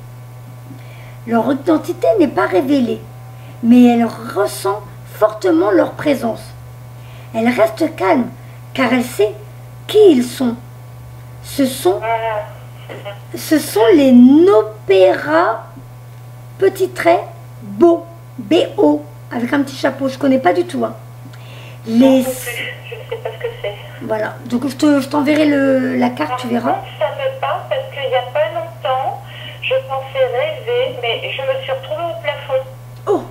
Leur identité n'est pas révélée, mais elle ressent fortement leur présence. Elle reste calme, car elle sait qui ils sont. Ce sont les Nopéra, petit trait, beau, B-O, avec un petit chapeau, je ne connais pas du tout. Hein. Je ne sais pas ce que c'est. Voilà, donc je t'enverrai la carte, tu verras. Ça me parle parce qu'il n'y a pas longtemps, je pensais rêver, mais je me suis retrouvée au plafond. Oh.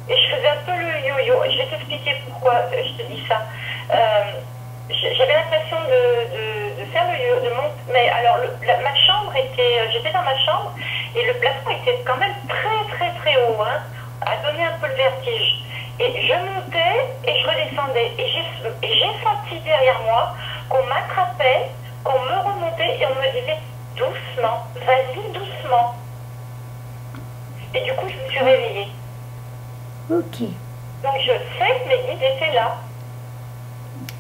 Et je faisais un peu le yo-yo. Je vais t'expliquer pourquoi je te dis ça. J'avais l'impression de faire le yo-yo, mais alors ma chambre était, j'étais dans ma chambre et le plafond était quand même très très très haut. Hein. a donné un peu le vertige. Et je montais et je redescendais. Et j'ai senti derrière moi qu'on m'attrapait, qu'on me remontait et on me disait doucement, vas-y doucement. Et du coup, je me suis réveillée. Ok. Donc je sais que mes guides étaient là.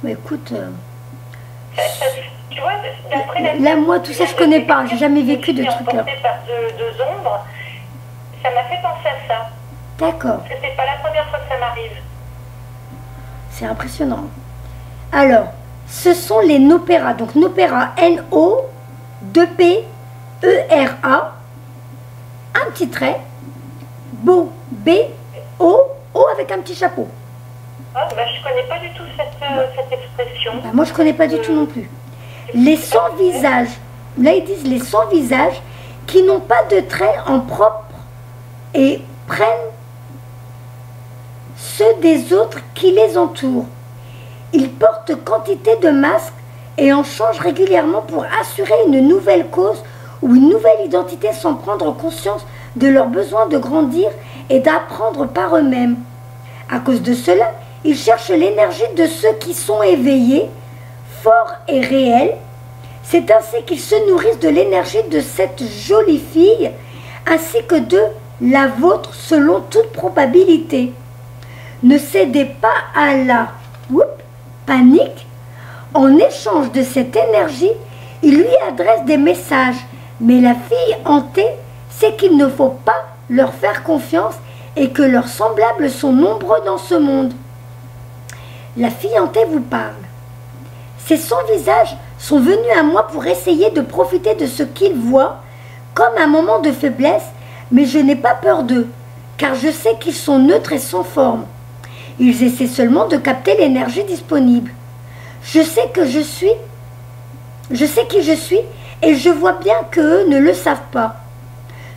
Mais écoute, tu vois, d'après la... là, moi, tout ça, je connais pas. J'ai jamais vécu de trucs là. Par deux ombres, ça m'a fait penser à ça. D'accord. Parce que c'est pas la première fois que ça m'arrive. C'est impressionnant. Alors, ce sont les Nopera. Donc, Nopera, N-O-2-P-E-R-A. Un petit trait. Beau, B-O-O avec un petit chapeau. Ah, bah, je connais pas du tout cette expression. Bah, moi, je connais pas du tout non plus. Les sans visages. Là, ils disent les sans visages qui n'ont pas de traits en propre et prennent ceux des autres qui les entourent. Ils portent quantité de masques et en changent régulièrement pour assurer une nouvelle cause ou une nouvelle identité sans prendre conscience de leur besoin de grandir et d'apprendre par eux-mêmes. À cause de cela, ils cherchent l'énergie de ceux qui sont éveillés, forts et réels. C'est ainsi qu'ils se nourrissent de l'énergie de cette jolie fille, ainsi que de la vôtre selon toute probabilité. Ne cédez pas à la panique. En échange de cette énergie, il lui adresse des messages. Mais la fille hantée sait qu'il ne faut pas leur faire confiance et que leurs semblables sont nombreux dans ce monde. La fille hantée vous parle. Ces sans-visages sont venus à moi pour essayer de profiter de ce qu'ils voient comme un moment de faiblesse, mais je n'ai pas peur d'eux, car je sais qu'ils sont neutres et sans forme. Ils essaient seulement de capter l'énergie disponible. Je sais qui je suis, et je vois bien qu'eux ne le savent pas.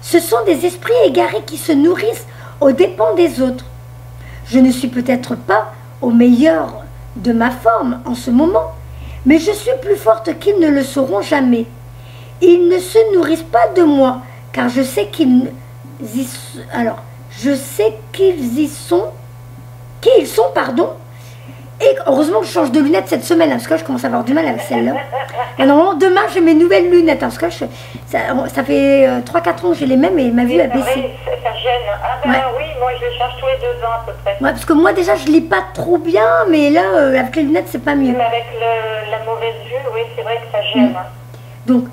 Ce sont des esprits égarés qui se nourrissent aux dépens des autres. Je ne suis peut-être pas au meilleur de ma forme en ce moment, mais je suis plus forte qu'ils ne le sauront jamais. Ils ne se nourrissent pas de moi, car je sais qu'ils y sont, qui ils sont, pardon. Et heureusement que je change de lunettes cette semaine, parce que là, je commence à avoir du mal avec celle-là. Normalement, demain, j'ai mes nouvelles lunettes, parce que là, ça fait 3-4 ans que j'ai les mêmes et ma vue a baissé. Ça gêne. Ah ben oui, moi je les change tous les 2 ans à peu près. Ouais, parce que moi déjà, je lis pas trop bien, mais là, avec les lunettes, c'est pas mieux. Mais avec la mauvaise vue, oui, c'est vrai que ça gêne. Donc,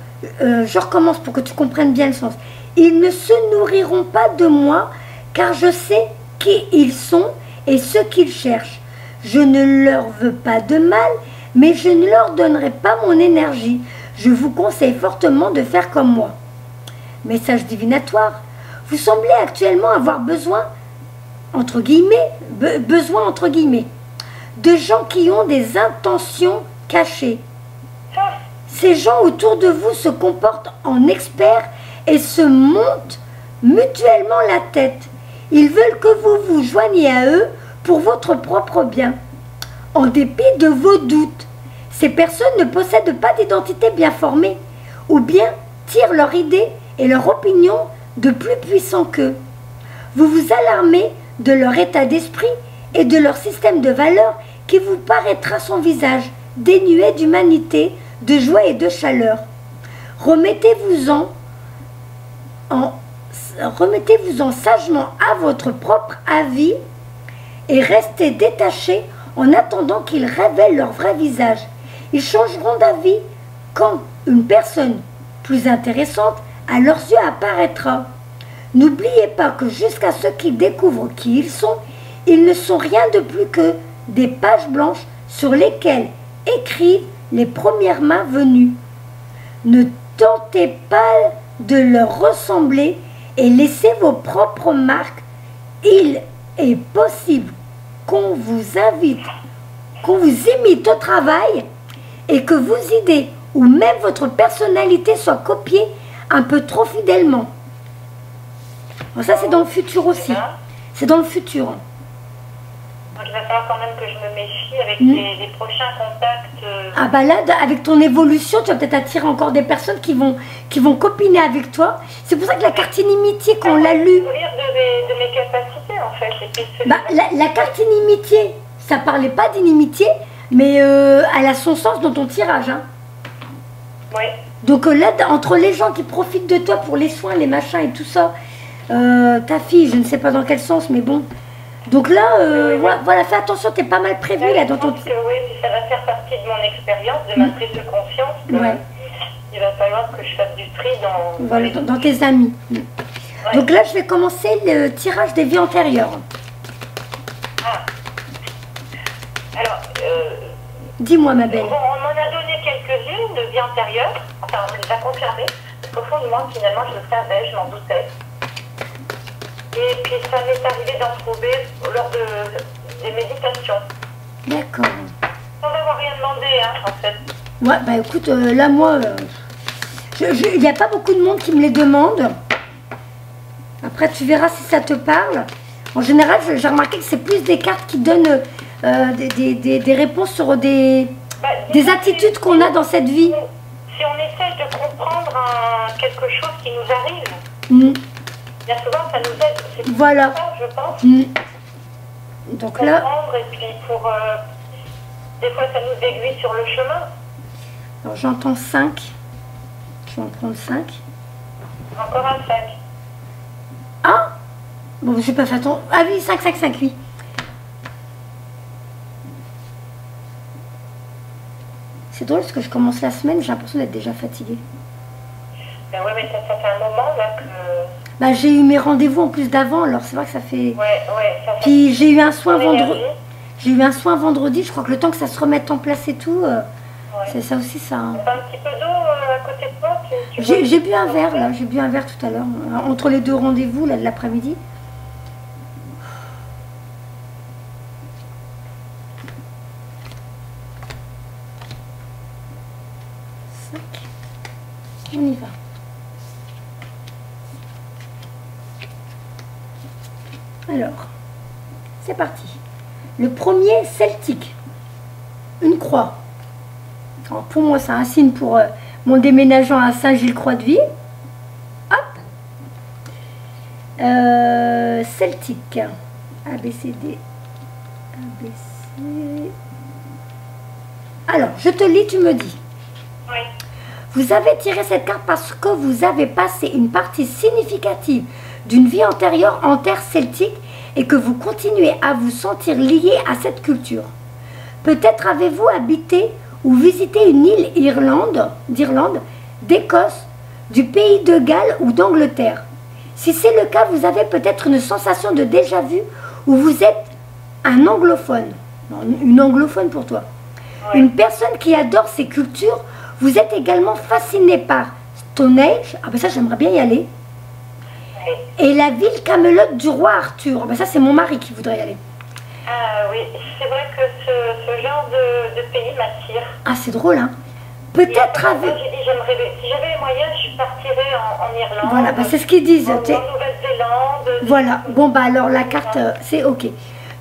je recommence pour que tu comprennes bien le sens. Ils ne se nourriront pas de moi, car je sais qui ils sont et ce qu'ils cherchent. Je ne leur veux pas de mal, mais je ne leur donnerai pas mon énergie. Je vous conseille fortement de faire comme moi. Message divinatoire. Vous semblez actuellement avoir besoin, entre guillemets, de gens qui ont des intentions cachées. Ces gens autour de vous se comportent en experts et se montent mutuellement la tête. Ils veulent que vous vous joigniez à eux pour votre propre bien. En dépit de vos doutes, ces personnes ne possèdent pas d'identité bien formée, ou bien tirent leur idée et leur opinion de plus puissants qu'eux. Vous vous alarmez de leur état d'esprit et de leur système de valeurs qui vous paraîtra sans visage, dénué d'humanité, de joie et de chaleur. Remettez-vous-en sagement à votre propre avis et restez détachés en attendant qu'ils révèlent leur vrai visage. Ils changeront d'avis quand une personne plus intéressante à leurs yeux apparaîtra. N'oubliez pas que jusqu'à ce qu'ils découvrent qui ils ne sont rien de plus que des pages blanches sur lesquelles écrivent les premières mains venues. Ne tentez pas de leur ressembler et laissez vos propres marques. Il est possible qu'on vous imite au travail et que vos idées ou même votre personnalité soient copiées un peu trop fidèlement. Bon, ça c'est dans le futur aussi. C'est dans le futur. Donc il va falloir quand même que je me méfie avec les prochains contacts. Ah bah là, avec ton évolution, tu vas peut-être attirer encore des personnes qui vont copiner avec toi. C'est pour ça que la carte inimitié, quand on l'a lue... De mes capacités, en fait. Et puis, c'est Bah, la carte inimitié, ça parlait pas d'inimitié, mais elle a son sens dans ton tirage. Hein. Oui. Donc là, entre les gens qui profitent de toi pour les soins, les machins et tout ça, ta fille, je ne sais pas dans quel sens, mais bon. Donc là, voilà, fais attention, t'es pas mal prévenu là dans ton... Je pense que oui, ça va faire partie de mon expérience, de ma prise de conscience. Ouais. Il va falloir que je fasse du tri dans... Voilà, dans tes amis. Ouais. Donc là, je vais commencer le tirage des vies antérieures. Ah. Alors, dis-moi, ma belle. bon, on m'en a donné quelques-unes de vie antérieures. Enfin, on les a confirmées. Parce qu'au fond de moi, finalement, je le savais, je m'en doutais. Et puis, ça m'est arrivé d'en trouver lors des méditations. D'accord. Sans avoir rien demandé, hein, en fait. Ouais, bah écoute, là, moi, il n'y a pas beaucoup de monde qui me les demande. Après, tu verras si ça te parle. En général, j'ai remarqué que c'est plus des cartes qui donnent des réponses sur des attitudes qu'on a dans cette vie. Si on essaie de comprendre quelque chose qui nous arrive, bien souvent, ça nous aide. C'est voilà. Ça, je pense. Donc là... Et puis pour... des fois, ça nous aiguille sur le chemin. Alors, j'entends 5. Je vais en prendre 5. Encore un 5. Ah bon, j'ai pas fait attention. Ah oui, 5, 5, 5, oui. C'est drôle parce que je commence la semaine, j'ai l'impression d'être déjà fatiguée. Ben oui, mais ça fait un moment là que... Bah, j'ai eu mes rendez-vous en plus d'avant, alors c'est vrai que ça fait... Ouais, ça fait... Puis j'ai eu un soin vendredi. J'ai eu un soin vendredi, je crois que le temps que ça se remette en place et tout, c'est ça aussi ça. Hein. Un petit peu d'eau à côté de toi J'ai bu un verre là, j'ai bu un verre tout à l'heure, entre les deux rendez-vous là de l'après-midi. On y va. Alors, c'est parti. Le premier, celtique. Une croix. Alors, pour moi, c'est un signe pour mon déménagement à Saint-Gilles-Croix-de-Vie. Hop. Celtique. A, B, C, D. A, B, C. Alors, je te lis, tu me dis. Oui. Vous avez tiré cette carte parce que vous avez passé une partie significative d'une vie antérieure en terre celtique et que vous continuez à vous sentir lié à cette culture. Peut-être avez-vous habité ou visité une île d'Irlande, d'Écosse, du pays de Galles ou d'Angleterre. Si c'est le cas, vous avez peut-être une sensation de déjà-vu ou vous êtes un anglophone. Non, une anglophone pour toi. Ouais. Une personne qui adore ces cultures. Vous êtes également fasciné par Stone Age. Ah ben ça, j'aimerais bien y aller. Et la ville Camelot du roi Arthur. Ah ben ça, c'est mon mari qui voudrait y aller. Ah oui, c'est vrai que ce genre de pays m'attire. Ah, c'est drôle, hein. Peut-être avec... J'ai dit, si j'avais les moyens, je partirais en Irlande. Voilà, bah c'est ce qu'ils disent. En Nouvelle-Zélande. Voilà, bon bah alors la carte, c'est ok.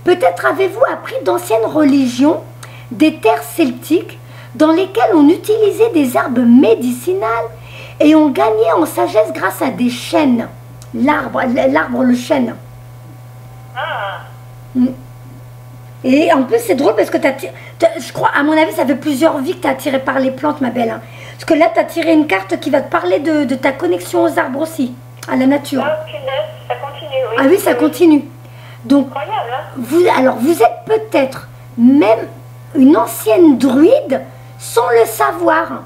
Peut-être avez-vous appris d'anciennes religions, des terres celtiques, dans lesquelles on utilisait des herbes médicinales et on gagnait en sagesse grâce à des chênes. L'arbre, le chêne. Ah. Et en plus, c'est drôle parce que je crois, à mon avis, ça fait plusieurs vies que tu as attiré par les plantes, ma belle. Hein. Parce que là, tu as tiré une carte qui va te parler de ta connexion aux arbres aussi, à la nature. Ah, punaise, ça continue, oui. Ah oui, ça continue. Donc, incroyable, hein. vous êtes peut-être même une ancienne druide sans le savoir.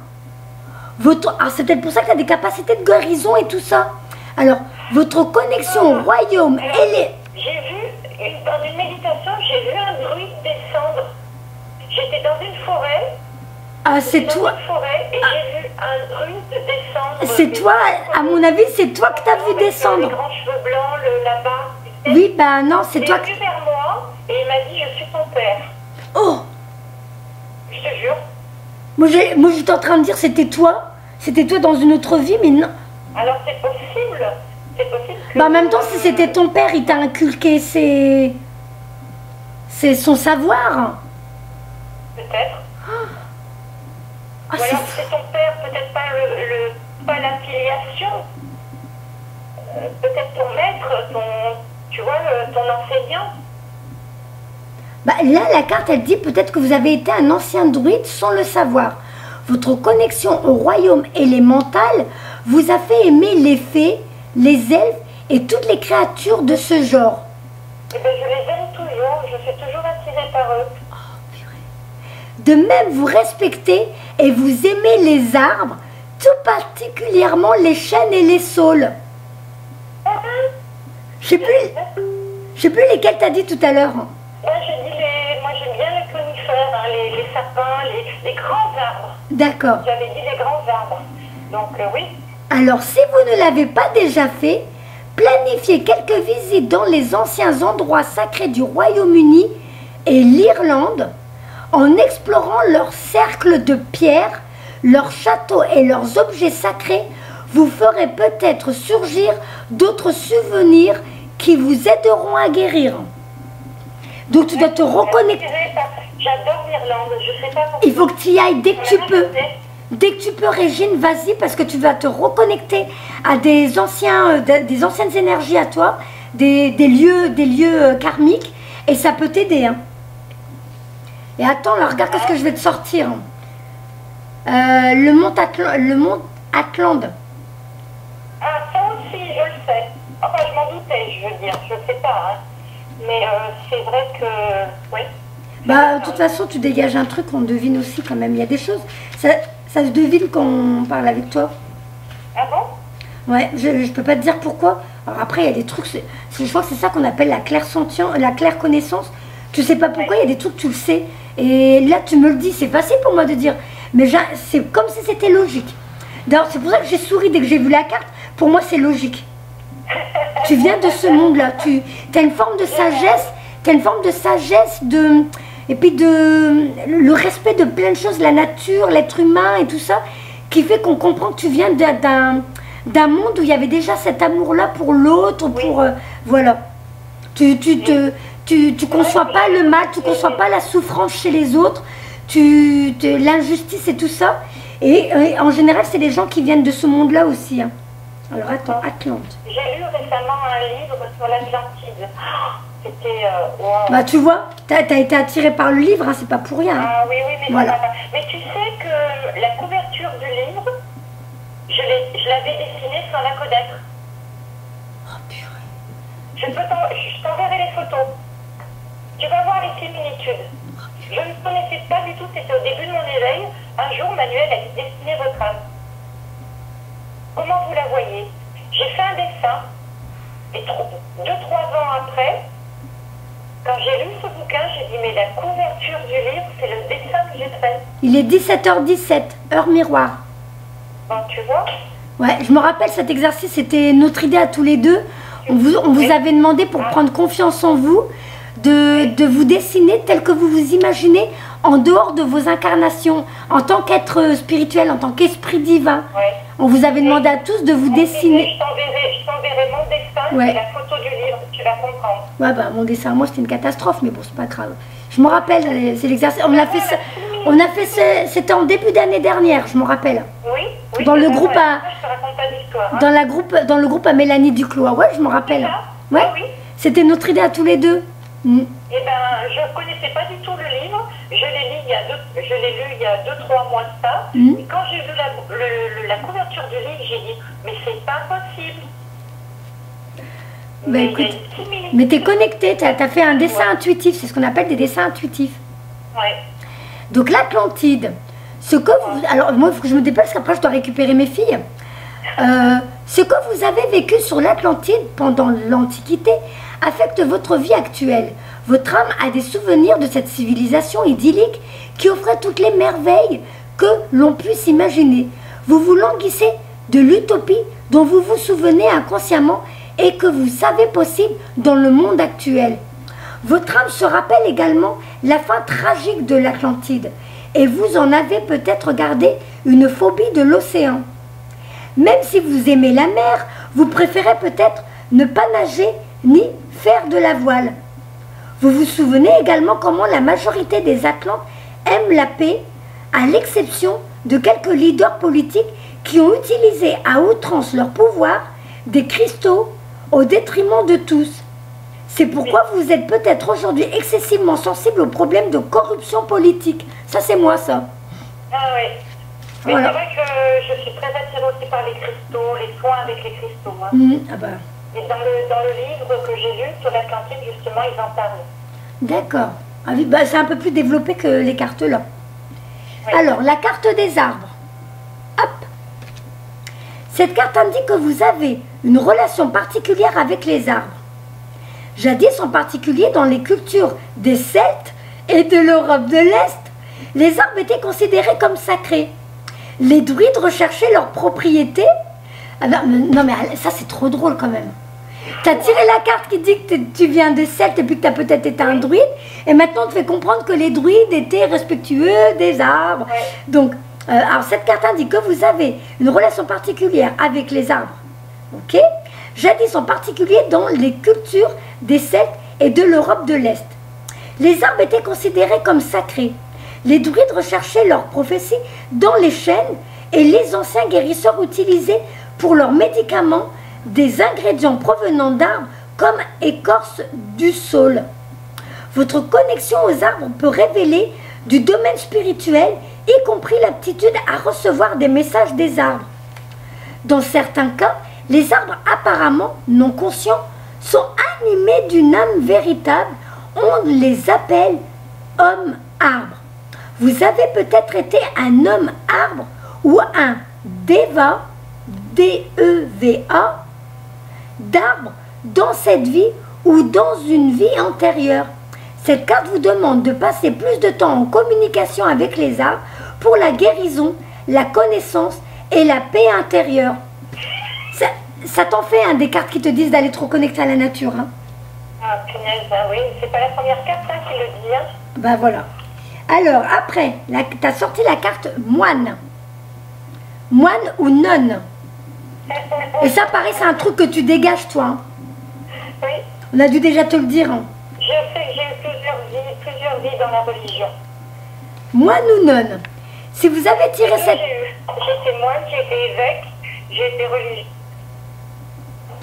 C'est peut-être pour ça que tu as des capacités de guérison et tout ça. Alors, votre connexion au royaume, elle est... J'ai vu, dans une méditation, j'ai vu un druide descendre. J'étais dans une forêt. Ah, c'est toi. Dans une forêt et j'ai vu un druide descendre. C'est toi, à mon avis, c'est toi que tu as vu descendre. Les grands cheveux blancs, là-bas. Oui, bah non, c'est toi. Il est venu vers moi et il m'a dit, je suis ton père. Oh. Je te jure. Moi, j'étais en train de dire, c'était toi. C'était toi dans une autre vie, mais non. Alors, c'est possible. C'est possible que... Bah, en même temps, si c'était ton père, il t'a inculqué son savoir. Peut-être. Ah, ou alors c'est ton père, peut-être pas pas la filiation. Peut-être ton maître, tu vois, ton Bah, là, la carte, elle dit peut-être que vous avez été un ancien druide sans le savoir. Votre connexion au royaume élémental vous a fait aimer les fées, les elfes et toutes les créatures de ce genre. Eh bien, je les aime toujours, je suis toujours attirée par eux. De même, vous respectez et vous aimez les arbres, tout particulièrement les chênes et les saules. Je sais plus lesquels t'as dit tout à l'heure. Moi, j'aime bien les conifères, hein, les sapins, les grands arbres. D'accord. J'avais dit les grands arbres. Donc, oui. Alors, si vous ne l'avez pas déjà fait, planifiez quelques visites dans les anciens endroits sacrés du Royaume-Uni et l'Irlande, en explorant leurs cercles de pierre, leurs châteaux et leurs objets sacrés. Vous ferez peut-être surgir d'autres souvenirs qui vous aideront à guérir. Donc tu dois te reconnecter. J'adore l'Irlande, je sais pas pourquoi. Il faut que tu y ailles dès que tu peux. Dès que tu peux, Régine, vas-y, parce que tu vas te reconnecter à des anciennes énergies à toi, des lieux karmiques, et ça peut t'aider. Hein. Et attends, là, regarde ce que je vais te sortir. Le mont Atlante. Ah, ça aussi, je le sais. Enfin, je m'en doutais, je veux dire, je sais pas. Hein. Mais c'est vrai que, oui. Bah, de toute façon, tu dégages un truc, on devine aussi quand même. Il y a des choses, ça se devine quand on parle avec toi. Ah bon? Ouais, je peux pas te dire pourquoi. Alors après, il y a des trucs, je crois que c'est ça qu'on appelle la claire connaissance. Tu sais pas pourquoi, il y a des trucs, tu le sais. Et là, tu me le dis, c'est facile pour moi de dire. Mais c'est comme si c'était logique. D'ailleurs, c'est pour ça que j'ai souri dès que j'ai vu la carte. Pour moi, c'est logique. Tu viens de ce monde-là. Tu as une forme de sagesse. Tu as une forme de sagesse, et puis le respect de plein de choses, la nature, l'être humain et tout ça, qui fait qu'on comprend que tu viens d'un monde où il y avait déjà cet amour-là pour l'autre, pour... voilà. Tu conçois pas le mal, tu conçois pas la souffrance chez les autres, l'injustice et tout ça. Et en général, c'est des gens qui viennent de ce monde-là aussi. Hein. Alors attends, Atlante. J'ai lu récemment un livre sur l'Atlantide. C'était... wow. Bah tu vois, t'as été attiré par le livre, hein, c'est pas pour rien. Hein. Ah oui, mais voilà. Mais tu sais que la couverture du livre, je l'avais dessinée sans la connaître. Oh purée. Je t'enverrai les photos. Tu vas voir les similitudes. Je ne connaissais pas du tout, c'était au début de mon éveil. Un jour, Manuel a dessiné votre âme. Comment vous la voyez? J'ai fait un dessin. Et 2-3 ans après, quand j'ai lu ce bouquin, j'ai dit, mais la couverture du livre, c'est le dessin que j'ai fait. Il est 17h17, heure miroir. Bon, tu vois? Ouais, je me rappelle cet exercice, c'était notre idée à tous les deux. On vous avait demandé, pour prendre confiance en vous, de vous dessiner tel que vous vous imaginez en dehors de vos incarnations, en tant qu'être spirituel, en tant qu'esprit divin. Ouais. On vous avait demandé à tous de vous dessiner. Je t'enverrai mon dessin et la photo du livre, tu vas comprendre. Ouais, bah mon dessin, moi c'était une catastrophe, mais bon, c'est pas grave. Je me rappelle, c'est l'exercice. On a fait c'était en début d'année dernière, je me rappelle. Oui. Dans le groupe à. Je te raconte pas d'histoire. Hein. Dans le groupe à Mélanie Duclos. Ouais, je me rappelle. Ouais. Oui. C'était notre idée à tous les deux. Eh ben, je ne connaissais pas du tout le livre. Je l'ai lu il y a 2-3 mois de ça. Et quand j'ai vu la couverture du livre, j'ai dit, mais c'est pas possible. Bah, écoute, mais t'es connecté, t'as fait un dessin intuitif, c'est ce qu'on appelle des dessins intuitifs. Ouais. Donc l'Atlantide, alors moi il faut que je me dépêche, parce qu'après je dois récupérer mes filles. Ce que vous avez vécu sur l'Atlantide pendant l'Antiquité affecte votre vie actuelle. Votre âme a des souvenirs de cette civilisation idyllique qui offrait toutes les merveilles que l'on puisse imaginer. Vous vous languissez de l'utopie dont vous vous souvenez inconsciemment et que vous savez possible dans le monde actuel. Votre âme se rappelle également la fin tragique de l'Atlantide et vous en avez peut-être gardé une phobie de l'océan. Même si vous aimez la mer, vous préférez peut-être ne pas nager ni faire de la voile. Vous vous souvenez également comment la majorité des Atlantes aiment la paix, à l'exception de quelques leaders politiques qui ont utilisé à outrance leur pouvoir des cristaux au détriment de tous. C'est pourquoi vous êtes peut-être aujourd'hui excessivement sensible aux problèmes de corruption politique. Ça, c'est moi, ça. Ah oui. Mais Voilà. c'est vrai que je suis très attirée aussi par les cristaux, les soins avec les cristaux. Hein. Ah bah. Et dans le livre que j'ai lu sur l'Atlantide, justement, ils en parlent. D'accord. Ah oui, bah, c'est un peu plus développé que les cartes là. Oui. Alors, la carte des arbres. Hop. Cette carte indique que vous avez une relation particulière avec les arbres. Jadis, en particulier dans les cultures des Celtes et de l'Europe de l'Est, les arbres étaient considérés comme sacrés. Les druides recherchaient leurs propriétés. Ah non mais ça c'est trop drôle quand même. Tu as tiré la carte qui dit que tu viens des Celtes et puis que tu as peut-être été un druide. Et maintenant on te fait comprendre que les druides étaient respectueux des arbres. Ouais. Donc, alors cette carte indique que vous avez une relation particulière avec les arbres. Ok? Jadis en particulier dans les cultures des Celtes et de l'Europe de l'Est. Les arbres étaient considérés comme sacrés. Les druides recherchaient leurs prophéties dans les chênes et les anciens guérisseurs utilisaient pour leurs médicaments des ingrédients provenant d'arbres comme écorce du saule. Votre connexion aux arbres peut révéler du domaine spirituel, y compris l'aptitude à recevoir des messages des arbres. Dans certains cas, les arbres apparemment non conscients sont animés d'une âme véritable. On les appelle hommes-arbres. Vous avez peut-être été un homme-arbre ou un Deva, D-E-V-A, d'arbre dans cette vie ou dans une vie antérieure. Cette carte vous demande de passer plus de temps en communication avec les arbres pour la guérison, la connaissance et la paix intérieure. Ça t'en fait des cartes qui te disent d'aller trop connecter à la nature. Hein. Ah, punaise, bah oui, c'est pas la première carte hein, qui le dit. Hein. Ben voilà. Alors, après, tu as sorti la carte moine. Moine ou nonne. Et ça, pareil, c'est un truc que tu dégages, toi. Hein. Oui. On a dû déjà te le dire. Hein. Je sais que j'ai eu plusieurs vies dans la religion. Moine ou nonne. Si vous avez tiré cette... J'ai été moine, j'ai été évêque, j'ai été religieux.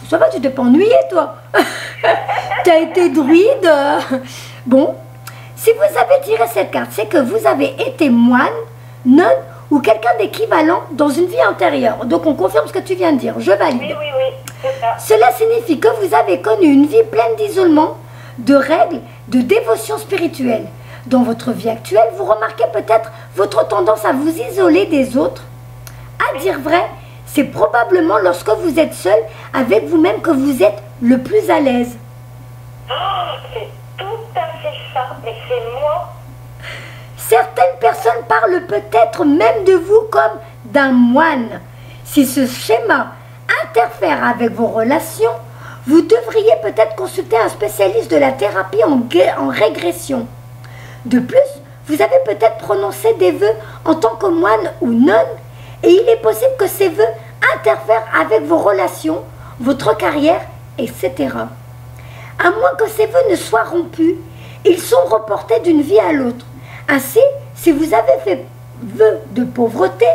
Ça va, tu t'es pas ennuyé, toi. Tu as été druide. Bon. Si vous avez tiré cette carte, c'est que vous avez été moine, nonne ou quelqu'un d'équivalent dans une vie antérieure. Donc on confirme ce que tu viens de dire. Je valide. Oui, oui, oui, c'est ça. Cela signifie que vous avez connu une vie pleine d'isolement, de règles, de dévotion spirituelle. Dans votre vie actuelle, vous remarquez peut-être votre tendance à vous isoler des autres. À dire vrai, c'est probablement lorsque vous êtes seul avec vous-même que vous êtes le plus à l'aise. Oh, c'est tout à fait ça, mais c'est moi. Certaines personnes parlent peut-être même de vous comme d'un moine. Si ce schéma interfère avec vos relations, vous devriez peut-être consulter un spécialiste de la thérapie en régression. De plus, vous avez peut-être prononcé des vœux en tant que moine ou nonne, et il est possible que ces vœux interfèrent avec vos relations, votre carrière, etc. À moins que ces vœux ne soient rompus, ils sont reportés d'une vie à l'autre. Ainsi, si vous avez fait vœu de pauvreté,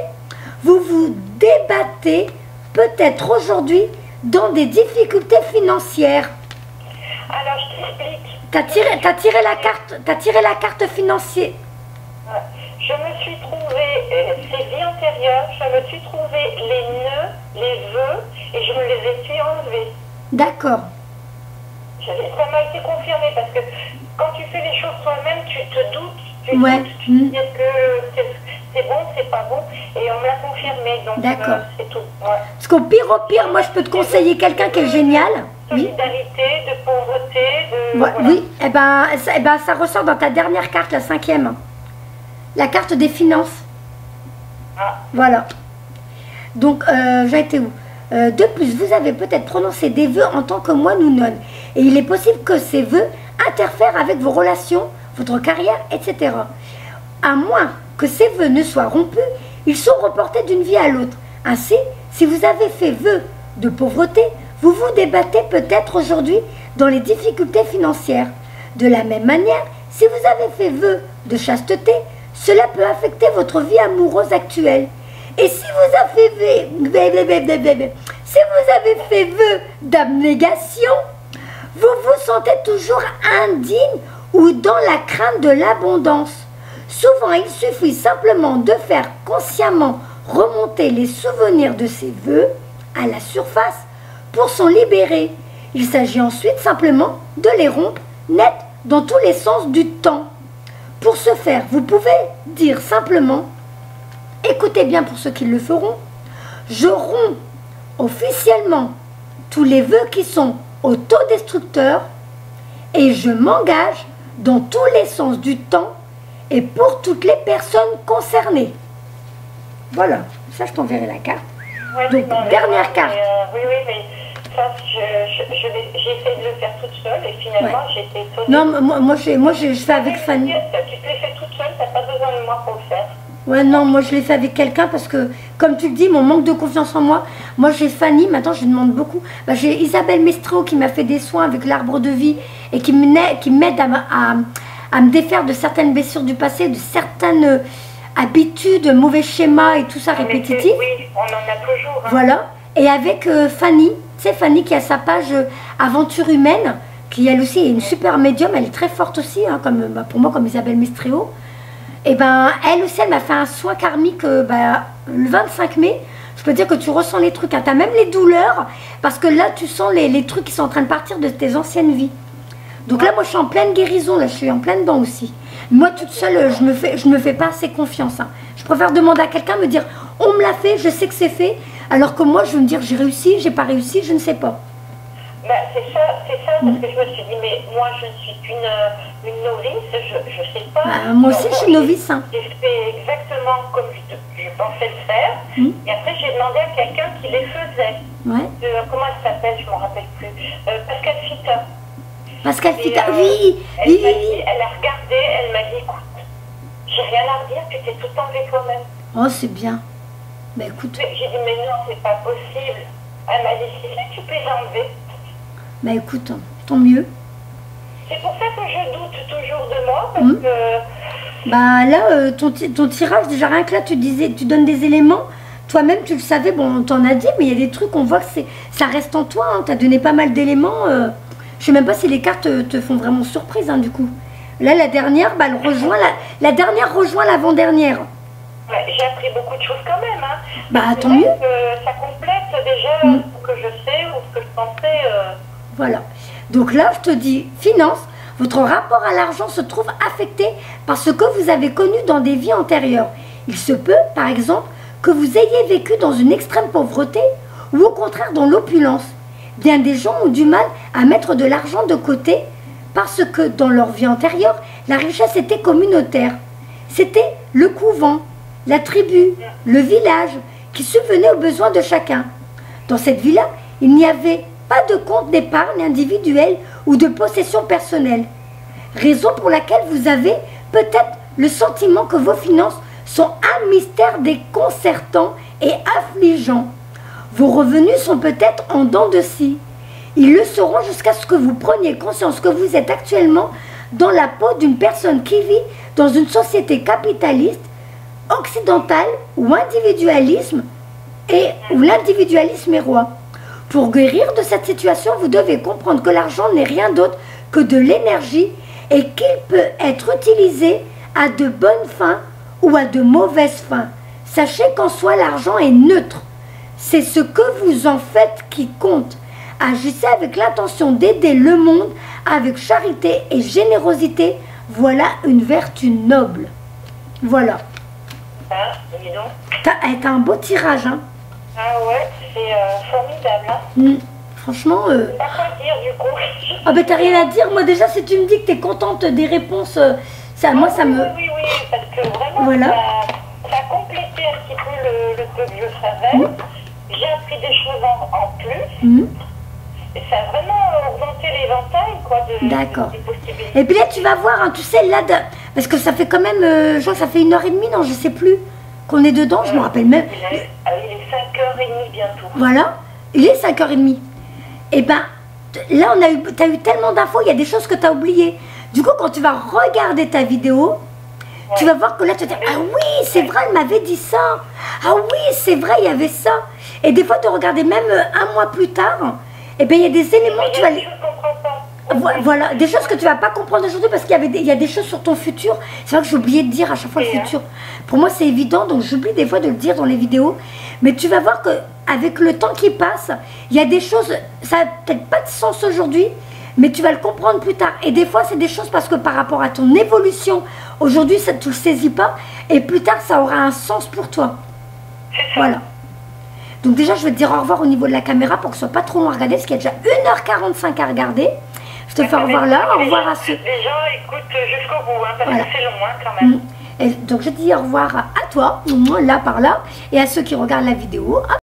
vous vous débattez peut-être aujourd'hui dans des difficultés financières. Alors, je t'explique. T'as tiré la carte financière. Je me suis trouvé, ces vies antérieures, je me suis trouvé les nœuds, les vœux, et je me les suis enlevés. D'accord. Ça m'a été confirmé parce que quand tu fais les choses toi-même, tu te doutes. Tu te dis est-ce que c'est bon, c'est pas bon, et on me l'a confirmé. Donc c'est tout. Ouais. Parce qu'au pire, moi je peux te conseiller quelqu'un qui est génial. Solidarité, de pauvreté, de... Ouais, voilà. Oui, ça ressort dans ta dernière carte, la 5e. La carte des finances. Ah. Voilà. Donc, j'ai été où de plus, vous avez peut-être prononcé des vœux en tant que moine ou nonne. Et il est possible que ces vœux interfèrent avec vos relations, votre carrière, etc. À moins que ces vœux ne soient rompus, ils sont reportés d'une vie à l'autre. Ainsi, si vous avez fait vœu de pauvreté, vous vous débattez peut-être aujourd'hui dans les difficultés financières. De la même manière, si vous avez fait vœu de chasteté, cela peut affecter votre vie amoureuse actuelle. Et si vous avez fait vœu d'abnégation, Vous vous sentez toujours indigne ou dans la crainte de l'abondance. Souvent, il suffit simplement de faire consciemment remonter les souvenirs de ces vœux à la surface pour s'en libérer. Il s'agit ensuite simplement de les rompre net dans tous les sens du temps. Pour ce faire, vous pouvez dire simplement, écoutez bien pour ceux qui le feront, je romps officiellement tous les vœux qui sont autodestructeurs et je m'engage dans tous les sens du temps et pour toutes les personnes concernées. Voilà, ça je t'enverrai la carte. Ouais, Donc, dernière carte. Oui, mais ça, j'ai essayé de le faire toute seule et finalement j'ai été étonnée. Non, moi je fais avec Fanny. Tu te l'es fait toute seule, tu n'as pas besoin de moi pour le faire. Ouais, non, moi je l'ai fait avec quelqu'un parce que, comme tu le dis, mon manque de confiance en moi, moi j'ai Fanny, maintenant je demande beaucoup. Bah, j'ai Isabelle Mestreau qui m'a fait des soins avec l'arbre de vie et qui m'aide à me défaire de certaines blessures du passé, de certaines habitudes, mauvais schémas et tout ça répétitif. Oui, on en a toujours. Hein. Voilà. Et avec Fanny, tu sais, Fanny qui a sa page Aventure humaine, qui elle aussi est une super médium, elle est très forte aussi, hein, comme, pour moi comme Isabelle Mestreau. Et ben elle aussi, elle m'a fait un soin karmique le 25 mai. Je peux dire que tu ressens les trucs, hein. Tu as même les douleurs, parce que là tu sens les trucs qui sont en train de partir de tes anciennes vies. Donc là moi je suis en pleine guérison, là je suis en plein dedans aussi. Moi toute seule, je me fais pas assez confiance. Hein. Je préfère demander à quelqu'un, me dire on me l'a fait, je sais que c'est fait, alors que moi je veux me dire j'ai réussi, j'ai pas réussi, je ne sais pas. Ben, c'est ça, parce que je me suis dit, mais moi je ne suis qu'une novice, je sais pas. Moi aussi je suis novice. Hein. J'ai fait exactement comme je pensais le faire, et après j'ai demandé à quelqu'un qui les faisait. Ouais. Comment elle s'appelle, je ne m'en rappelle plus. Pascal Fita. Pascal Fita, oui. Oui. Elle a regardé, elle m'a dit, écoute, j'ai rien à redire, tu t'es tout enlevé toi-même. Oh c'est bien. Ben écoute. J'ai dit, mais non, c'est pas possible. Elle m'a dit, si tu peux les enlever. Bah écoute, tant mieux. C'est pour ça que je doute toujours de moi, parce que... Bah là, ton tirage, déjà rien que là, tu donnes des éléments. Toi-même, tu le savais, bon, on t'en a dit, mais il y a des trucs, on voit que ça reste en toi. Hein, tu as donné pas mal d'éléments. Je sais même pas si les cartes te font vraiment surprise, hein, du coup. Là, la dernière, bah, elle rejoint la dernière rejoint l'avant-dernière. Ouais, j'ai appris beaucoup de choses quand même. Hein. Bah tant mieux. Ça complète déjà ce que je sais ou ce que je pensais... Voilà. Donc là, je te dis, finance, votre rapport à l'argent se trouve affecté par ce que vous avez connu dans des vies antérieures. Il se peut, par exemple, que vous ayez vécu dans une extrême pauvreté ou au contraire dans l'opulence. Bien des gens ont du mal à mettre de l'argent de côté parce que dans leur vie antérieure, la richesse était communautaire. C'était le couvent, la tribu, le village qui subvenait aux besoins de chacun. Dans cette vie-là, il n'y avait pas de compte d'épargne individuelle ou de possession personnelle. Raison pour laquelle vous avez peut-être le sentiment que vos finances sont un mystère déconcertant et affligeant. Vos revenus sont peut-être en dents de scie. Ils le seront jusqu'à ce que vous preniez conscience que vous êtes actuellement dans la peau d'une personne qui vit dans une société capitaliste, occidentale où l'individualisme est roi. Pour guérir de cette situation, vous devez comprendre que l'argent n'est rien d'autre que de l'énergie et qu'il peut être utilisé à de bonnes fins ou à de mauvaises fins. Sachez qu'en soi, l'argent est neutre. C'est ce que vous en faites qui compte. Agissez avec l'intention d'aider le monde avec charité et générosité. Voilà une vertu noble. Voilà. Ah, dis donc. T'as un beau tirage, hein. Ah ouais, c'est formidable. Hein. Franchement... Pas quoi dire du coup. Ah ben t'as rien à dire. Moi déjà, si tu me dis que t'es contente des réponses, moi ça me... Oui, parce que vraiment, voilà. ça a complété un petit peu le peu que je savais. J'ai appris des choses en plus. Et ça a vraiment augmenté l'éventail, quoi, d'accord. des possibilités. Et puis là, tu vas voir, hein, tu sais, là, parce que ça fait quand même, je crois que ça fait 1h30, non, je sais plus, qu'on est dedans, je me rappelle même. Il est 5h30 bientôt. Voilà, il est 5h30. Et ben, là, t'as eu tellement d'infos, il y a des choses que tu as oubliées. Du coup, quand tu vas regarder ta vidéo, tu vas voir que là, tu vas dire, ah oui, c'est vrai, elle m'avait dit ça. Ah oui, c'est vrai, il y avait ça. Et des fois, de regarder même un mois plus tard, et bien, il y a des éléments que tu vas... Je ne comprends pas. Voilà, des choses que tu vas pas comprendre aujourd'hui parce qu'il y a des choses sur ton futur. C'est vrai que j'ai oublié de dire à chaque fois le futur. Pour moi, c'est évident, donc j'oublie des fois de le dire dans les vidéos. Mais tu vas voir que avec le temps qui passe, il y a des choses, ça n'a peut-être pas de sens aujourd'hui, mais tu vas le comprendre plus tard. Et des fois, c'est des choses parce que par rapport à ton évolution, aujourd'hui, ça tu le saisis pas, et plus tard, ça aura un sens pour toi. Voilà. Donc déjà, je vais te dire au revoir au niveau de la caméra pour que ce soit pas trop long à regarder, parce qu'il y a déjà 1h45 à regarder. Je te fais au revoir là, au revoir à ceux... Les gens écoutent jusqu'au bout, hein, parce que c'est long quand même. Et donc je te dis au revoir à toi, là par là, et à ceux qui regardent la vidéo. Hop,